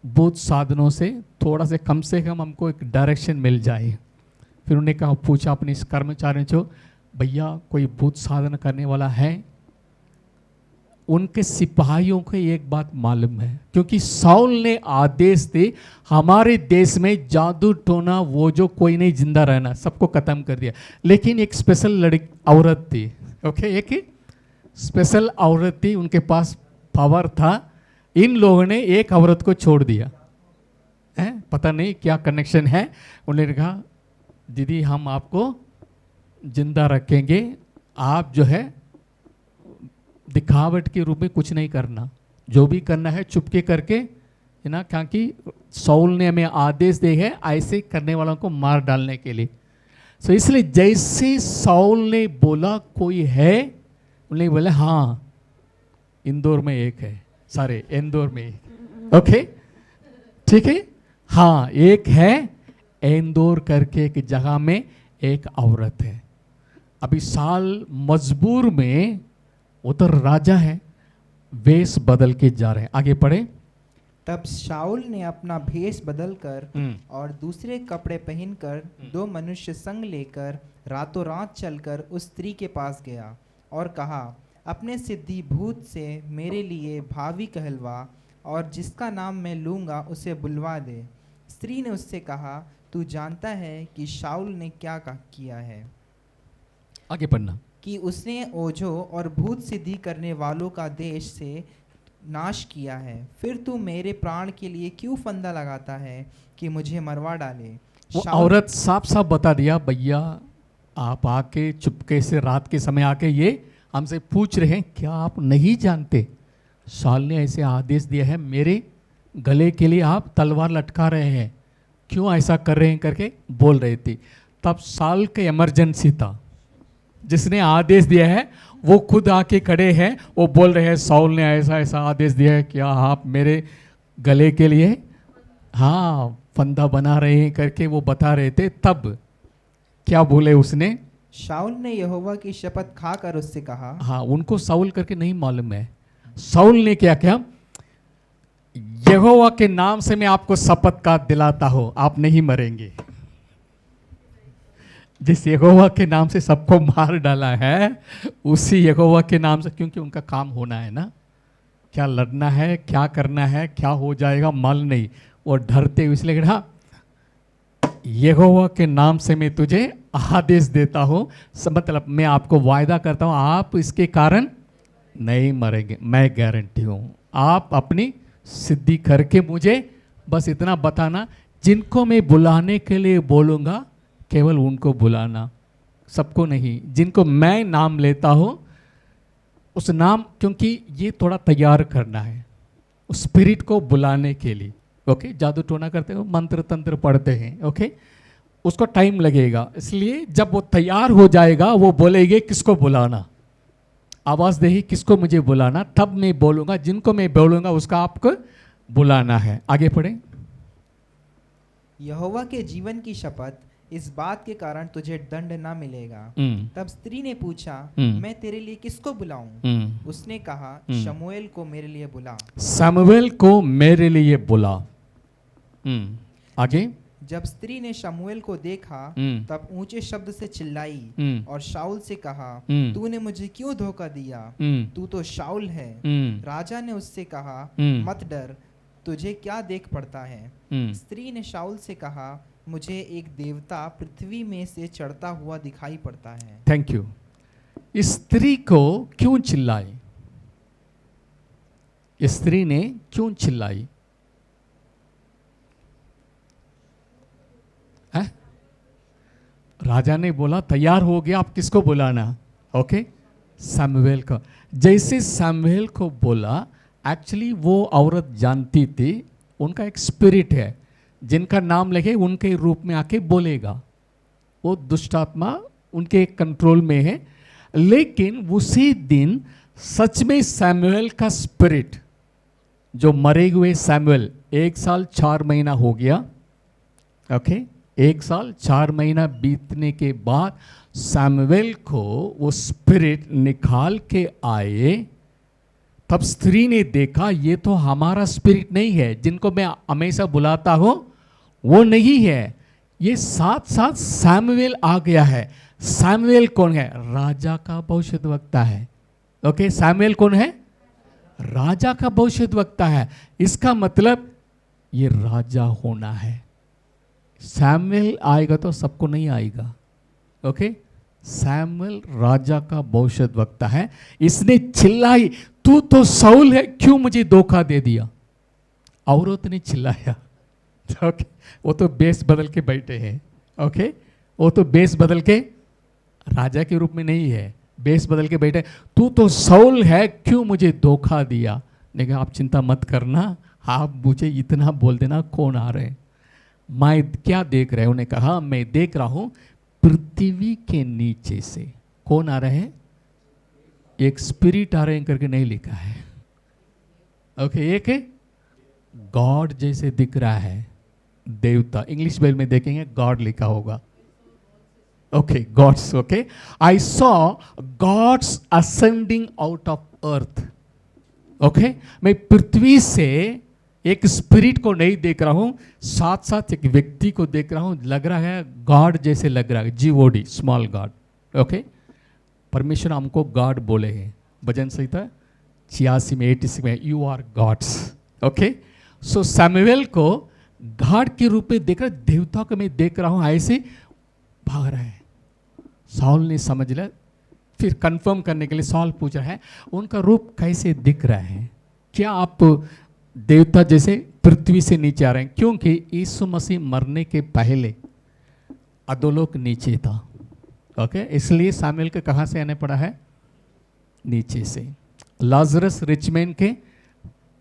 बहुत साधनों से थोड़ा से कम हमको एक डायरेक्शन मिल जाए। फिर उन्होंने कहा, पूछा अपने इस कर्मचारी से, भैया कोई भूत साधन करने वाला है? उनके सिपाहियों को एक बात मालूम है, क्योंकि साउल ने आदेश दे हमारे देश में जादू टोना वो जो कोई नहीं जिंदा रहना, सबको खत्म कर दिया। लेकिन एक स्पेशल लड़की औरत थी, ओके, एक स्पेशल औरत थी, उनके पास पावर था। इन लोगों ने एक औरत को छोड़ दिया है, पता नहीं क्या कनेक्शन है। उन्होंने कहा दीदी हम आपको जिंदा रखेंगे, आप जो है दिखावट के रूप में कुछ नहीं करना, जो भी करना है चुपके करके, है ना, क्योंकि साउल ने हमें आदेश दे है ऐसे करने वालों को मार डालने के लिए। सो इसलिए जैसे साउल ने बोला कोई है, उन्होंने बोला हाँ इंदौर में एक है, सारे इंदौर में एक, ओके, ठीक है, हाँ एक है इंदौर करके एक जगह में एक औरत है। अभी साल मजबूर में उधर राजा है, वेश बदल के जा रहे हैं, आगे पढ़े। तब शाऊल ने अपना भेष बदलकर और दूसरे कपड़े पहनकर 2 मनुष्य संग लेकर रातों रात चलकर उस स्त्री के पास गया और कहा, अपने सिद्धि भूत से मेरे लिए भावी कहलवा, और जिसका नाम मैं लूँगा उसे बुलवा दे। स्त्री ने उससे कहा, तू जानता है कि शाऊल ने क्या किया है। आगे पढ़ना। कि उसने ओझों और भूत सिद्धि करने वालों का देश से नाश किया है। फिर तू मेरे प्राण के लिए क्यों फंदा लगाता है कि मुझे मरवा डाले। वो औरत साफ साफ बता दिया, भैया आप आके चुपके से रात के समय आके ये हमसे पूछ रहे हैं, क्या आप नहीं जानते साल ने ऐसे आदेश दिया है, मेरे गले के लिए आप तलवार लटका रहे हैं, क्यों ऐसा कर रहे हैं करके बोल रही थी। तब साल का इमरजेंसी था, जिसने आदेश दिया है वो खुद आके खड़े हैं, वो बोल रहे हैं साउल ने ऐसा ऐसा आदेश दिया है, क्या आप मेरे गले के लिए हाँ फंदा बना रहे हैं करके वो बता रहे थे। तब क्या बोले उसने? शाऊल ने यहोवा की शपथ खाकर उससे कहा। हाँ, उनको साउल करके नहीं मालूम है। साउल ने क्या किया? यहोवा के नाम से मैं आपको शपथ का दिलाता हूं, आप नहीं मरेंगे। जिस यहोवा के नाम से सबको मार डाला है, उसी यहोवा के नाम से, क्योंकि उनका काम होना है ना, क्या लड़ना है, क्या करना है, क्या हो जाएगा मालूम नहीं, वो डरते हुए इसलिए हाँ, यहोवा के नाम से मैं तुझे आदेश देता हूं, मतलब मैं आपको वायदा करता हूं, आप इसके कारण नहीं मरेंगे, मैं गारंटी हूं। आप अपनी सिद्धि करके मुझे बस इतना बताना, जिनको मैं बुलाने के लिए बोलूँगा केवल उनको बुलाना, सबको नहीं। जिनको मैं नाम लेता हूँ उस नाम, क्योंकि ये थोड़ा तैयार करना है उस स्पिरिट को बुलाने के लिए। ओके, जादू टोना करते हो, मंत्र तंत्र पढ़ते हैं, ओके, उसको टाइम लगेगा। इसलिए जब वो तैयार हो जाएगा वो बोलेंगे किसको बुलाना, आवाज़ देही किसको मुझे बुलाना, तब मैं बोलूँगा, जिनको मैं बोलूँगा उसका आपको बुलाना है। आगे पढ़े। यहोवा के जीवन की शपथ, इस बात के कारण तुझे दंड ना मिलेगा। तब स्त्री ने पूछा, मैं तेरे लिए किसको बुलाऊं? उसने कहा, शमूएल को मेरे लिए बुला। शमूएल को मेरे लिए बुला। आगे। जब स्त्री ने शमूएल को देखा तब ऊंचे शब्द से चिल्लाई और शाऊल से कहा, तूने मुझे क्यों धोखा दिया? तू तो शाऊल है। राजा ने उससे कहा, मत डर, तुझे क्या देख पड़ता है? स्त्री ने शाऊल से कहा, मुझे एक देवता पृथ्वी में से चढ़ता हुआ दिखाई पड़ता है। Thank you. इस स्त्री को क्यों चिल्लाई? इस स्त्री ने क्यों चिल्लाई? है? राजा ने बोला तैयार हो गया, आप किसको बुलाना? ओके, शमूएल को। जैसे शमूएल को बोला, एक्चुअली वो औरत जानती थी उनका एक स्पिरिट है, जिनका नाम लेके उनके रूप में आके बोलेगा, वो दुष्ट आत्मा उनके कंट्रोल में है। लेकिन उसी दिन सच में शमूएल का स्पिरिट, जो मरे हुए शमूएल, 1 साल 4 महीना हो गया, ओके, 1 साल 4 महीना बीतने के बाद शमूएल को वो स्पिरिट निकाल के आए। तब स्त्री ने देखा ये तो हमारा स्पिरिट नहीं है, जिनको मैं हमेशा बुलाता हूं वो नहीं है, ये साथ साथ शमूएल आ गया है। शमूएल कौन है? राजा का भविष्यद्वक्ता है। ओके, शमूएल कौन है? राजा का भविष्यद्वक्ता है। इसका मतलब ये राजा होना है। शमूएल आएगा तो सबको नहीं आएगा। ओके, शमूएल राजा का भविष्यद्वक्ता है। इसने चिल्लाई, तू तो शाऊल है, क्यों मुझे धोखा दे दिया? औरत ने चिल्लाया। ओके, वो तो बेस बदल के बैठे हैं। ओके, वो तो बेस बदल के राजा के रूप में नहीं है, बेस बदल के बैठे, तू तो शाऊल है, क्यों मुझे धोखा दिया? लेकिन आप चिंता मत करना, आप मुझे इतना बोल देना कौन आ रहे हैं, मैं क्या देख रहे हैं? उन्हें कहा, मैं देख रहा हूं पृथ्वी के नीचे से कौन आ रहे हैं? एक स्पिरिट आ रहे हैं करके नहीं लिखा है। ओके, एक है गॉड जैसे दिख रहा है, देवता। इंग्लिश बाइबल में देखेंगे गॉड लिखा होगा। Okay, God's. Okay, I saw gods ascending out of earth. Okay, मैं पृथ्वी से एक स्पिरिट को नहीं देख रहा हूं, साथ साथ एक व्यक्ति को देख रहा हूं, लग रहा है गॉड जैसे लग रहा है, GOD, स्मॉल गॉड। ओके, परमेश्वर हमको गॉड बोले हैं, भजन संहिता 86 में 86 में, यू आर गॉड्स। ओके, सो शमूएल को गॉड के रूप में देख रहा, देवता को मैं देख रहा हूं, ऐसे भाग रहा है। शाऊल ने समझ लिया, फिर कंफर्म करने के लिए शाऊल पूछ रहा है, उनका रूप कैसे दिख रहा है? क्या आप देवता जैसे पृथ्वी से नीचे आ रहे हैं? क्योंकि यीशु मसीह मरने के पहले अधोलोक नीचे था। ओके, इसलिए शमूएल के कहाँ से आने पड़ा है? नीचे से। लाजरस रिच मैन के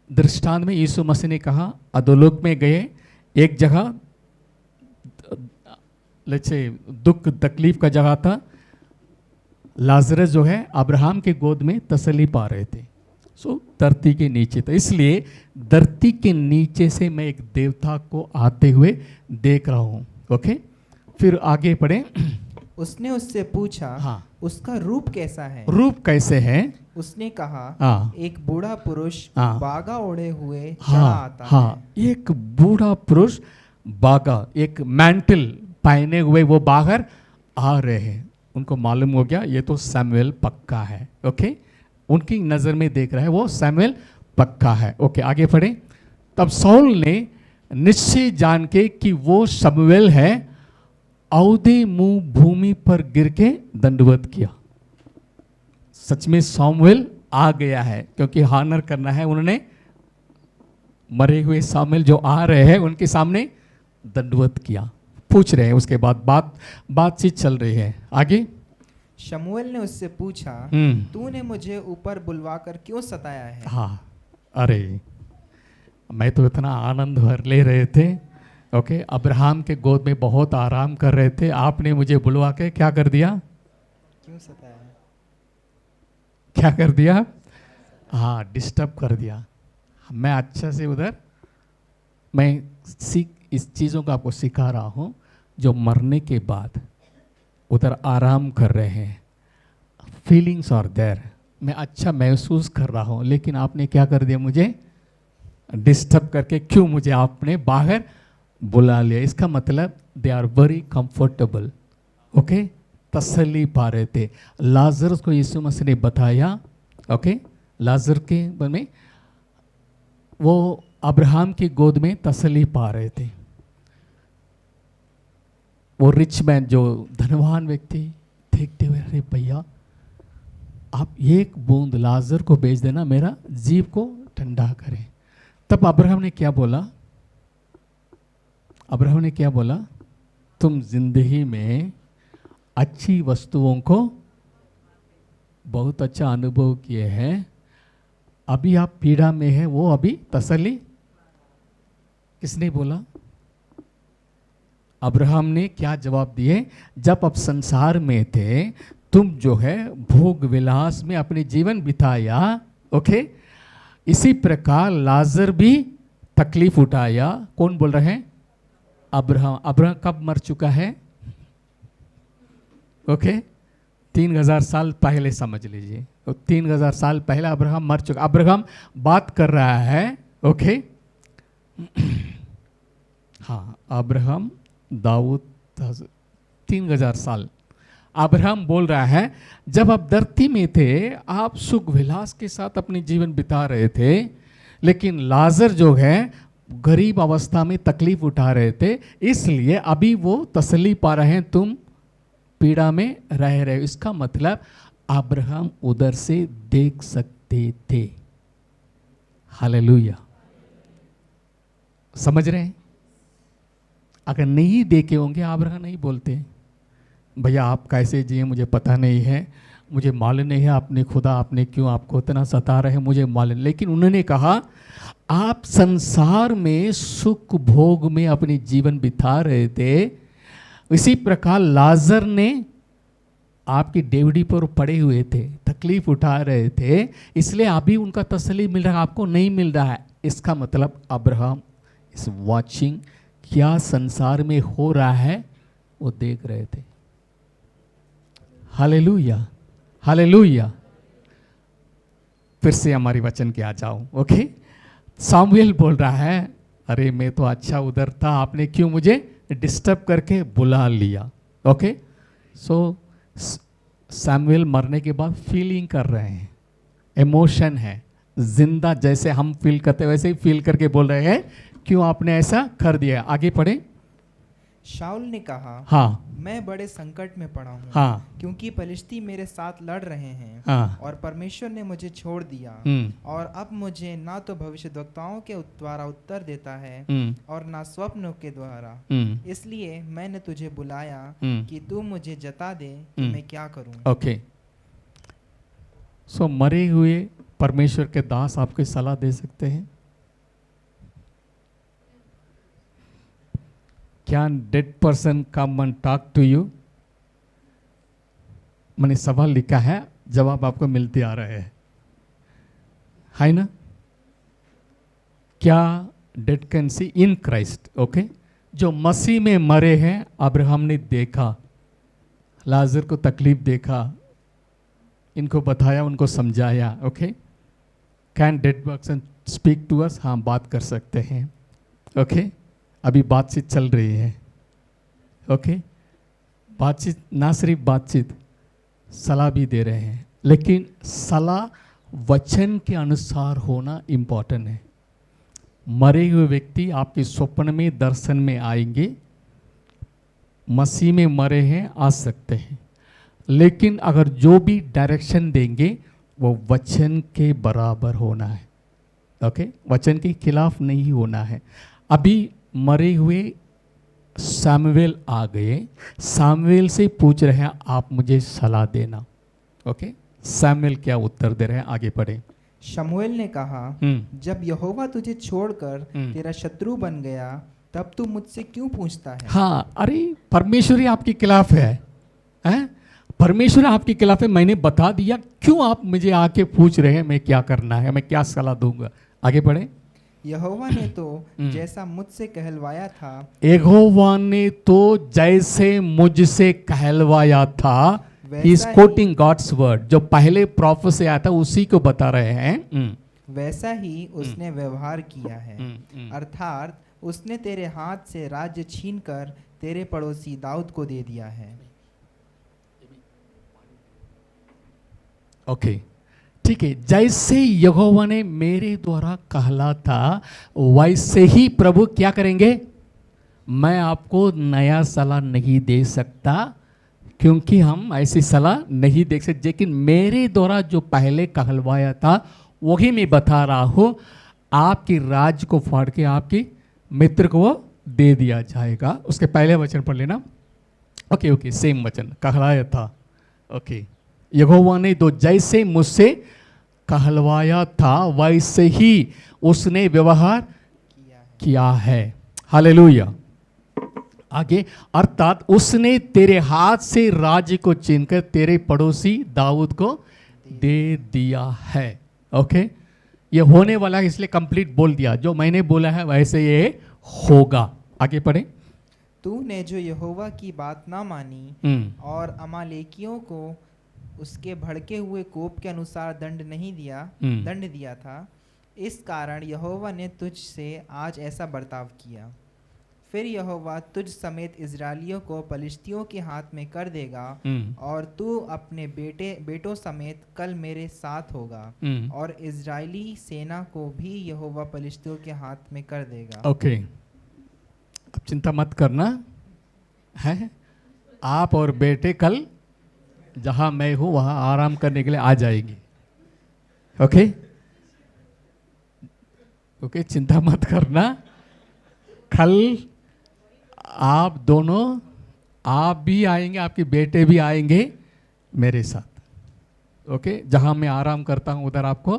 दृष्टांत में यीशु मसीह ने कहा अधोलोक में गए, एक जगह दुख तकलीफ का जगह था, लाजरस जो है अब्राहम के गोद में तसल्ली पा रहे थे, सो धरती के नीचे था। इसलिए धरती के नीचे से मैं एक देवता को आते हुए देख रहा हूँ। ओके, फिर आगे पढ़े। उसने उससे पूछा, हाँ। उसका रूप कैसा है? रूप कैसे है? उसने कहा, हाँ एक बूढ़ा पुरुष हाँ। बागा ओढ़े हुए चला हाँ आता हाँ, है। एक बूढ़ा पुरुष बागा, एक मैंटल पहने हुए वो बाहर आ रहे हैं। उनको मालूम हो गया ये तो सैमुएल पक्का है। ओके, उनकी नज़र में देख रहा है वो सैमुएल पक्का है। ओके, आगे पढ़े। तब शाऊल ने निश्चय जान के कि वो शमूएल है, औदे मुंह भूमि पर गिर के दंडवत किया। सच में शामूएल आ गया है, क्योंकि हानर करना है उन्होंने। मरे हुए शामूएल जो आ रहे हैं उनके सामने दंडवत किया। पूछ रहे हैं, उसके बाद बातचीत चल रही है। आगे शमूएल ने उससे पूछा, तूने मुझे ऊपर बुलवाकर क्यों सताया है? हाँ, अरे मैं तो इतना आनंद भर ले रहे थे। ओके, अब्राहम के गोद में बहुत आराम कर रहे थे, आपने मुझे बुलवा के क्या कर दिया? क्यों सताया है? क्या कर दिया? हाँ, डिस्टर्ब कर दिया। मैं अच्छा से उधर मैं इस चीज़ों को आपको सिखा रहा हूँ। जो मरने के बाद उधर आराम कर रहे हैं, फीलिंग्स आर देयर, मैं अच्छा महसूस कर रहा हूँ, लेकिन आपने क्या कर दिया? मुझे डिस्टर्ब करके क्यों मुझे आपने बाहर बुला लिया? इसका मतलब they are very comfortable. Okay, तसल्ली पा रहे थे। लाजरस को यीशु मसीह ने बताया। ओके, लाजर के बारे में वो अब्राहम की गोद में तसल्ली पा रहे थे। वो रिच मैन, जो धनवान व्यक्ति, देखते हुए, अरे भैया आप एक बूंद लाजर को भेज देना, मेरा जीव को ठंडा करें। तब अब्राहम ने क्या बोला? अब्राहम ने क्या बोला? तुम जिंदगी में अच्छी वस्तुओं को बहुत अच्छा अनुभव किए हैं, अभी आप पीड़ा में है, वो अभी तसल्ली। किसने बोला? अब्राहम ने क्या जवाब दिए? जब आप संसार में थे, तुम जो है भोग विलास में अपने जीवन बिताया। ओके, इसी प्रकार लाजर भी तकलीफ उठाया। कौन बोल रहे हैं? अब्राहम। अब्राहम कब मर चुका है? ओके, 3000 साल पहले समझ लीजिए। तो 3000 साल पहले अब्राहम मर चुका। अब्राहम बात कर रहा है। ओके, हाँ, अब्राहम, दाऊद, 3000 साल। अब्राहम बोल रहा है जब आप धरती में थे, आप सुख विलास के साथ अपने जीवन बिता रहे थे, लेकिन लाजर जो है गरीब अवस्था में तकलीफ उठा रहे थे, इसलिए अभी वो तसल्ली पा रहे हैं, तुम पीड़ा में रह रहे हो। इसका मतलब अब्राहम उधर से देख सकते थे। हालेलुया, समझ रहे हैं? अगर नहीं देखे होंगे, अब्राहम नहीं बोलते, भैया आप कैसे जिए मुझे पता नहीं है, मुझे मालूम नहीं है आपने खुदा आपने क्यों आपको इतना सता रहे हैं, मुझे मालूम। लेकिन उन्होंने कहा आप संसार में सुख भोग में अपनी जीवन बिता रहे थे, इसी प्रकार लाजर ने आपकी डेवड़ी पर पड़े हुए थे, तकलीफ उठा रहे थे, इसलिए अभी उनका तसल्ली मिल रहा है, आपको नहीं मिल रहा है। इसका मतलब अब्राहम इज वॉचिंग, क्या संसार में हो रहा है वो देख रहे थे। Hallelujah, hallelujah. फिर से हमारी वचन के आ जाओ। ओके, सामुएल बोल रहा है अरे मैं तो अच्छा उधर था, आपने क्यों मुझे डिस्टर्ब करके बुला लिया। ओके, सो सामुएल मरने के बाद फीलिंग कर रहे हैं, इमोशन है, जिंदा जैसे हम फील करते वैसे ही फील करके बोल रहे हैं क्यों आपने ऐसा कर दिया। आगे पढ़े। शाऊल ने कहा, हाँ, मैं बड़े संकट में पड़ा हूँ, हाँ, क्योंकि फलिश्ती मेरे साथ लड़ रहे हैं, हाँ, और परमेश्वर ने मुझे छोड़ दिया, और अब मुझे ना तो भविष्यद्वक्ताओं के द्वारा उत्तर देता है और ना स्वप्नों के द्वारा। इसलिए मैंने तुझे बुलाया कि तू मुझे जता दे कि मैं क्या करूं। ओके, सो मरे हुए परमेश्वर के दास आपको सलाह दे सकते हैं। Can dead person come and talk to you? मैंने सवाल लिखा है, जवाब आपको मिलते आ रहे हैं, है ना? क्या dead can see in Christ? Okay, जो मसीह में मरे हैं अब्राहम ने देखा, लाजर को तकलीफ देखा, इनको बताया, उनको समझाया। Okay, can dead person speak to us? हाँ, बात कर सकते हैं। ओके, अभी बातचीत चल रही है। ओके, बातचीत, ना सिर्फ बातचीत, सलाह भी दे रहे हैं, लेकिन सलाह वचन के अनुसार होना इम्पॉर्टेंट है। मरे हुए व्यक्ति आपके स्वप्न में, दर्शन में आएंगे, मसीह में मरे हैं, आ सकते हैं, लेकिन अगर जो भी डायरेक्शन देंगे वो वचन के बराबर होना है। ओके, वचन के खिलाफ नहीं होना है। अभी मरे हुए सामुएल आ गए, सामुएल से पूछ रहे हैं आप मुझे सलाह देना। ओके, सामुएल क्या उत्तर दे रहे हैं? आगे पढ़े। शमूएल ने कहा, जब यहोवा तुझे छोड़कर तेरा शत्रु बन गया, तब तू मुझसे क्यों पूछता है? हाँ, अरे परमेश्वर ही आपके खिलाफ है, हैं? परमेश्वर आपके खिलाफ है, मैंने बता दिया, क्यों आप मुझे आके पूछ रहे हैं मैं क्या करना है, मैं क्या सलाह दूंगा? आगे पढ़े। यहोवा ने तो जैसा मुझसे कहलवाया था, यहोवा ने तो जैसे मुझसे कहलवाया था, ही इज वैसा कोटिंग गॉड्स वर्ड, जो पहले प्रोफेसी आया था उसी को बता रहे हैं। वैसा ही उसने व्यवहार किया है, अर्थात उसने तेरे हाथ से राज्य छीनकर तेरे पड़ोसी दाऊद को दे दिया है। ओके, ठीक है, जैसे यहोवा ने मेरे द्वारा कहला था वैसे ही प्रभु क्या करेंगे? मैं आपको नया सलाह नहीं दे सकता, क्योंकि हम ऐसी सलाह नहीं दे सकते, लेकिन मेरे द्वारा जो पहले कहलवाया था वही मैं बता रहा हूँ। आपकी राज को फाड़ के आपकी मित्र को वो दे दिया जाएगा। उसके पहले वचन पढ़ लेना। ओके ओके, सेम वचन कहलाया था। ओके, यहोवा ने तो जैसे मुझसे कहलवाया था वैसे ही उसने व्यवहार किया है। हालेलुया। आगे, अर्थात उसने तेरे हाथ से राज्य को छीनकर तेरे पड़ोसी दाऊद को दे दिया है। ओके, ये होने वाला है, इसलिए कंप्लीट बोल दिया, जो मैंने बोला है वैसे ये होगा। आगे पढ़े। तूने जो यहोवा की बात ना मानी और अमालेकियों को उसके भड़के हुए कोप के अनुसार दंड दिया था, इस कारण यहोवा ने तुझ से आज ऐसा बर्ताव किया। फिर यहोवा तुझ समेत इजराइलियों को पलिश्तियों के हाथ में कर देगा, और तू अपने बेटों समेत कल मेरे साथ होगा, और इजरायली सेना को भी यहोवा पलिश्तियों के हाथ में कर देगा। ओके, अब चिंता मत करना है, आप और बेटे कल जहां मैं हूं वहां आराम करने के लिए आ जाएगी। ओके ओके, चिंता मत करना, कल आप दोनों, आप भी आएंगे, आपके बेटे भी आएंगे मेरे साथ। ओके, जहां मैं आराम करता हूं उधर आपको,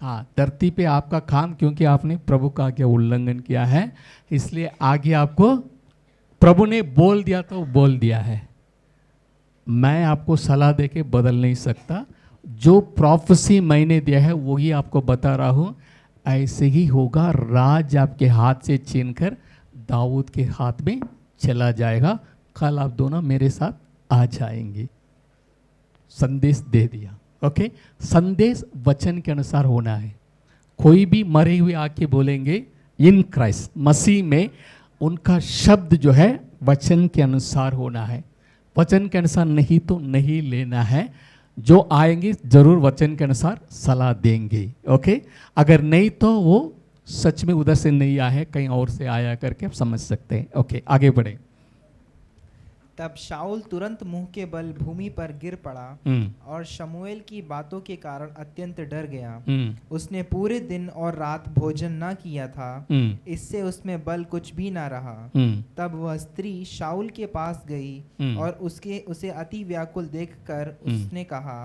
हाँ, धरती पे आपका काम, क्योंकि आपने प्रभु का आज्ञा उल्लंघन किया है, इसलिए आगे आपको प्रभु ने बोल दिया तो बोल दिया है। मैं आपको सलाह देके बदल नहीं सकता, जो प्रोफेसी मैंने दिया है वही आपको बता रहा हूँ, ऐसे ही होगा। राज आपके हाथ से छीनकर दाऊद के हाथ में चला जाएगा, कल आप दोनों मेरे साथ आ जाएंगे। संदेश दे दिया। ओके, संदेश वचन के अनुसार होना है। कोई भी मरे हुए आके बोलेंगे इन क्राइस्ट, मसीह में, उनका शब्द जो है वचन के अनुसार होना है। वचन के अनुसार नहीं तो नहीं लेना है, जो आएंगे जरूर वचन के अनुसार सलाह देंगे। ओके, अगर नहीं तो वो सच में उधर से नहीं आया है, कहीं और से आया करके आप समझ सकते हैं। ओके, आगे बढ़े। तब शाऊल तुरंत मुंह के बल भूमि पर गिर पड़ा और शमूएल की बातों के कारण अत्यंत डर गया। उसने पूरे दिन और रात भोजन न किया था, इससे उसमें बल कुछ भी न रहा। तब वह स्त्री शाऊल के पास गई और उसे अति व्याकुल देखकर उसने कहा,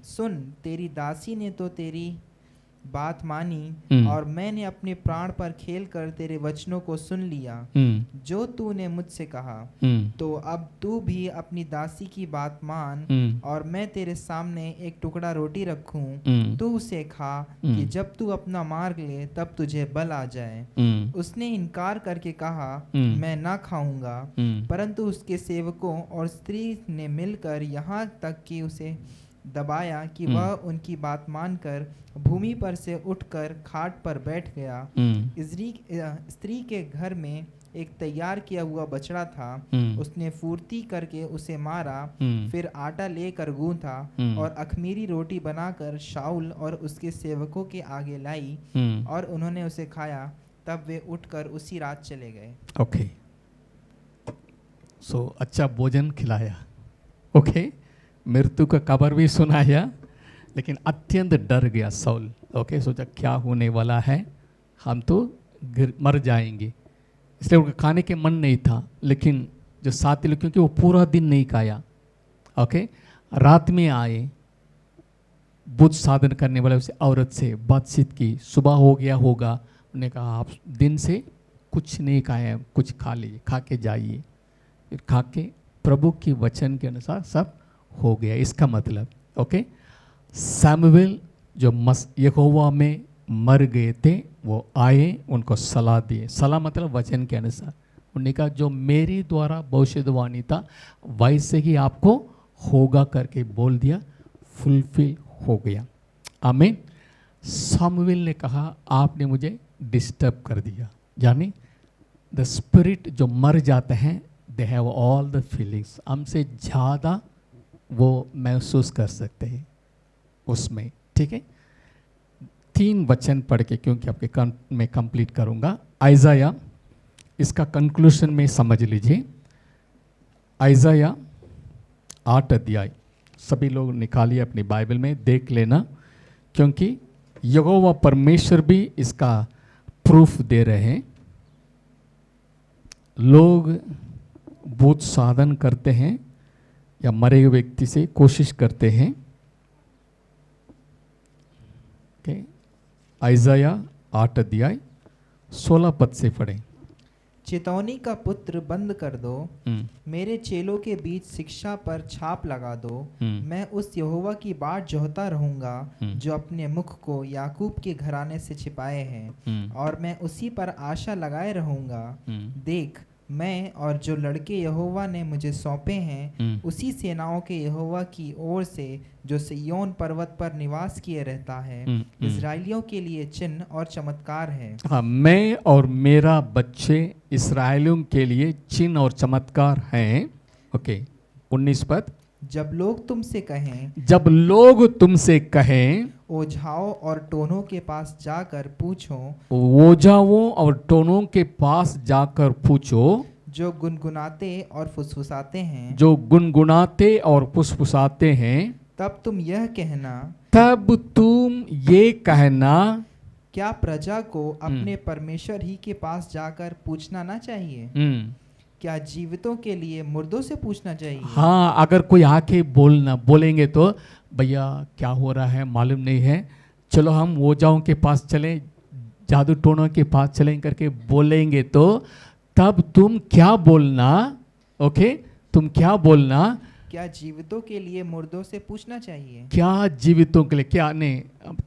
सुन, तेरी दासी ने तो तेरी बात मानी और मैंने अपने प्राण पर खेल कर तेरे वचनों को सुन लिया जो तूने मुझसे कहा। तो अब तू भी अपनी दासी की बात मान और मैं तेरे सामने एक टुकड़ा रोटी रखूं, तू उसे खा कि जब तू अपना मार्ग ले तब तुझे बल आ जाए। उसने इनकार करके कहा, मैं ना खाऊंगा। परंतु उसके सेवकों और स्त्री ने मिलकर यहाँ तक कि उसे दबाया कि वह उनकी बात मानकर भूमि पर से उठकर खाट पर बैठ गया। स्त्री के घर में एक तैयार किया हुआ बछड़ा था, उसने फुर्ती करके उसे मारा, फिर आटा लेकर गूंथा और अखमीरी रोटी बनाकर शाऊल और उसके सेवकों के आगे लाई और उन्होंने उसे खाया। तब वे उठकर उसी रात चले गए। ओके, सो अच्छा भोजन खिलाया, ओके, मृत्यु का खबर भी सुनाया, लेकिन अत्यंत डर गया साउल। ओके, सोचा क्या होने वाला है, हम तो मर जाएंगे, इसलिए उनका खाने के मन नहीं था। लेकिन जो साथी लोग, क्योंकि वो पूरा दिन नहीं खाया, ओके, रात में आए, बुद्ध साधन करने वाले उसे औरत से बातचीत की, सुबह हो गया होगा, उन्होंने कहा आप दिन से कुछ नहीं खाया, कुछ खा लीजिए, खा के जाइए। फिर खा के प्रभु की वचन के अनुसार सब हो गया। इसका मतलब ओके, सैमुएल जो यहोवा में मर गए थे वो आए, उनको सलाह दिए। सलाह मतलब वचन के अनुसार। उन्होंने कहा जो मेरे द्वारा भविष्यवाणी था वैसे ही आपको होगा करके बोल दिया, फुलफिल हो गया। आमीन। सैमुएल ने कहा आपने मुझे डिस्टर्ब कर दिया, यानी द स्पिरिट जो मर जाते हैं they have all the feelings, हमसे ज़्यादा वो महसूस कर सकते हैं उसमें। ठीक है, 3 वचन पढ़ के, क्योंकि आपके मैं कंप्लीट करूंगा। आइज़ाया, इसका कंक्लूशन में समझ लीजिए। आइज़ाया 8 अध्याय, सभी लोग निकालिए अपनी बाइबल में, देख लेना, क्योंकि यहोवा परमेश्वर भी इसका प्रूफ दे रहे हैं। लोग भूत साधन करते हैं या मरे हुए व्यक्ति से कोशिश करते हैं। आइज़ाया 8 अध्याय 16 पद से पढ़ें। चितौनी का पुत्र बंद कर दो, मेरे चेलों के बीच शिक्षा पर छाप लगा दो। मैं उस यहोवा की बाट जोहता रहूंगा जो अपने मुख को याकूब के घराने से छिपाए हैं, और मैं उसी पर आशा लगाए रहूंगा। देख, मैं और जो लड़के यहोवा ने मुझे सौंपे हैं उसी सेनाओं के यहोवा की ओर से जो सिय्योन पर्वत पर निवास किए रहता है, इस्राएलियों के लिए चिन्ह और चमत्कार है। हाँ, मैं और मेरा बच्चे इस्राएलियों के लिए चिन्ह और चमत्कार हैं। ओके, 19 पद। जब लोग तुमसे कहें ओझाओं और टोनों के पास जाकर पूछो, ओझाओं और टोनों के पास जाकर पूछो, जो गुनगुनाते और फुसफुसाते हैं, तब तुम ये कहना, क्या प्रजा को अपने परमेश्वर ही के पास जाकर पूछना ना चाहिए? क्या जीवितों के लिए मुर्दों से पूछना चाहिए? हाँ, अगर कोई आके बोलेंगे तो भैया क्या हो रहा है मालूम नहीं है, चलो हम ओझाओं के पास चलें, जादू टोनों के पास चलें करके बोलेंगे तो तब तुम क्या बोलना? ओके, तुम क्या बोलना? क्या जीवितों के लिए मुर्दों से पूछना चाहिए? क्या जीवितों के लिए? क्या नहीं,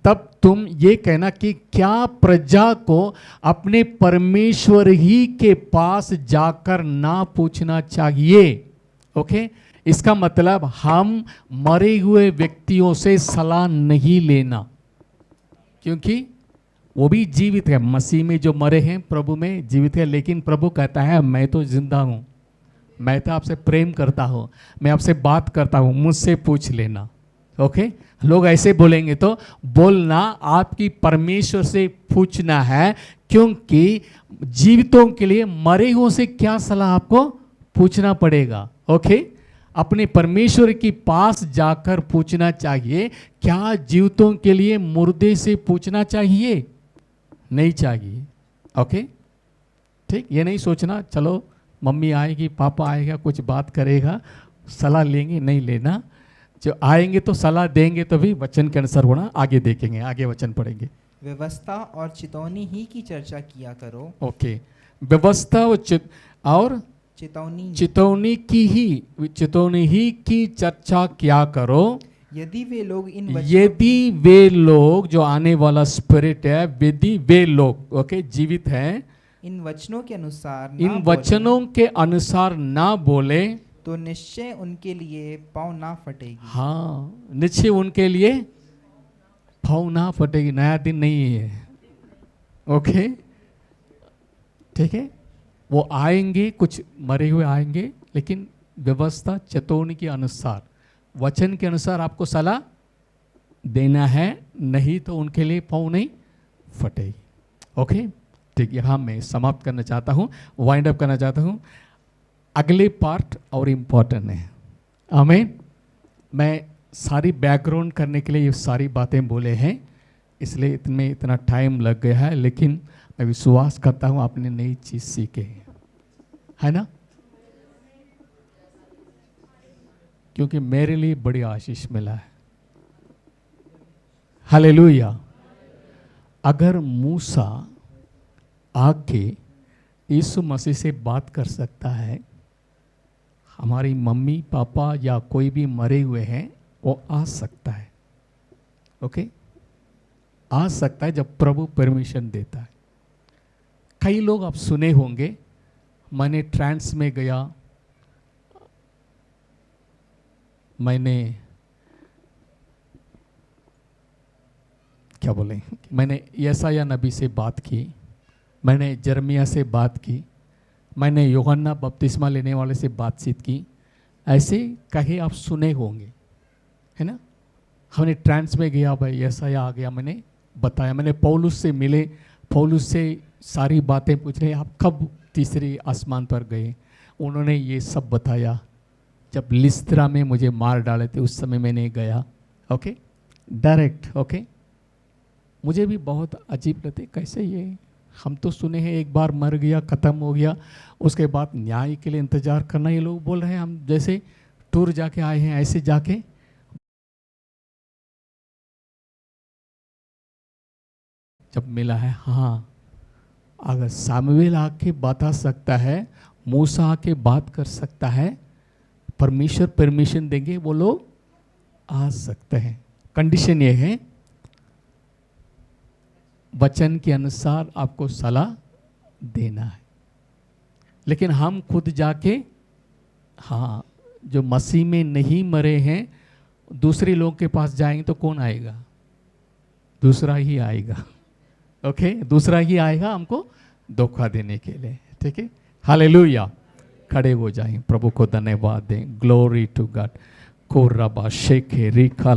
तब तुम ये कहना कि क्या प्रजा को अपने परमेश्वर ही के पास जाकर ना पूछना चाहिए? ओके, इसका मतलब हम मरे हुए व्यक्तियों से सलाह नहीं लेना, क्योंकि वो भी जीवित है, मसीह में जो मरे हैं प्रभु में जीवित है। लेकिन प्रभु कहता है मैं तो जिंदा हूँ, मैं तो आपसे प्रेम करता हूँ, मैं आपसे बात करता हूँ, मुझसे पूछ लेना। ओके, लोग ऐसे बोलेंगे तो बोलना आपकी परमेश्वर से पूछना है, क्योंकि जीवितों के लिए मरे हुओं से क्या सलाह आपको पूछना पड़ेगा। ओके, अपने परमेश्वर के पास जाकर पूछना चाहिए। क्या जीवितों के लिए मुर्दे से पूछना चाहिए? नहीं चाहिए। ओके, ठीक, ये नहीं सोचना चलो मम्मी आएगी, पापा आएगा, कुछ बात करेगा, सलाह लेंगे, नहीं लेना। जो आएंगे तो सलाह देंगे तो भी वचन के अनुसार होना। आगे देखेंगे, आगे वचन पढ़ेंगे। व्यवस्था और चितौनी ही की चर्चा किया करो। ओके, व्यवस्था और चितौनी चितौनी ही की चर्चा क्या करो। यदि वे लोग जो आने वाला स्पिरिट है, यदि वे लोग ओके जीवित हैं, इन वचनों के अनुसार ना बोले तो निश्चय उनके लिए पाँव ना फटेगी। हाँ, निश्चय उनके लिए पाँव ना फटेगी। नया दिन नहीं है, ओके, ठीक है। वो आएंगे, कुछ मरे हुए आएंगे, लेकिन व्यवस्था चेतावनी के अनुसार, वचन के अनुसार आपको सलाह देना है, नहीं तो उनके लिए पाँव नहीं फटेगी। ओके, ठीक। यहाँ मैं समाप्त करना चाहता हूँ, वाइंड अप करना चाहता हूँ। अगले पार्ट और इम्पोर्टेंट है। आमीन। मैं सारी बैकग्राउंड करने के लिए ये सारी बातें बोले हैं, इसलिए इतने इतना टाइम लग गया है, लेकिन मैं विश्वास करता हूँ आपने नई चीज़ सीखे है ना, क्योंकि मेरे लिए बड़ी आशीष मिला है। हालेलुया। अगर मूसा आके यीशु मसीह से बात कर सकता है, हमारी मम्मी पापा या कोई भी मरे हुए हैं वो आ सकता है। ओके, आ सकता है जब प्रभु परमिशन देता है। कई लोग आप सुने होंगे, मैंने ट्रांस में गया, मैंने क्या बोले, मैंने यशायाह नबी से बात की, मैंने जर्मिया से बात की, मैंने यूहन्ना बपतिस्मा लेने वाले से बातचीत की। ऐसे कहे आप सुने होंगे, है ना। हमने ट्रांस में गया, भाई यशायाह आ गया, मैंने बताया, मैंने पौलुस से मिले, पौलुस से सारी बातें पूछ रहे, आप कब तीसरे आसमान पर गए, उन्होंने ये सब बताया। जब लिस्त्रा में मुझे मार डाले थे उस समय मैंने गया। Okay, direct. ओके, मुझे भी बहुत अजीब लगते, कैसे ये, हम तो सुने हैं एक बार मर गया ख़त्म हो गया, उसके बाद न्याय के लिए इंतज़ार करना। ये लोग बोल रहे हैं हम जैसे टूर जाके आए हैं, ऐसे जाके जब मिला है। हाँ, अगर सामुएल आके बता सकता है, मूसा आके बात कर सकता है, परमेश्वर परमिशन देंगे, वो लोग आ सकते हैं। कंडीशन ये है, वचन के अनुसार आपको सलाह देना है। लेकिन हम खुद जाके, हाँ, जो मसीह में नहीं मरे हैं, दूसरे लोग के पास जाएंगे तो कौन आएगा? दूसरा ही आएगा। ओके, दूसरा ही आएगा हमको धोखा देने के लिए। ठीक है, हालेलुया। खड़े हो जाएं, प्रभु को धन्यवाद दें। Glory to God. कोरबा शेखे रिखा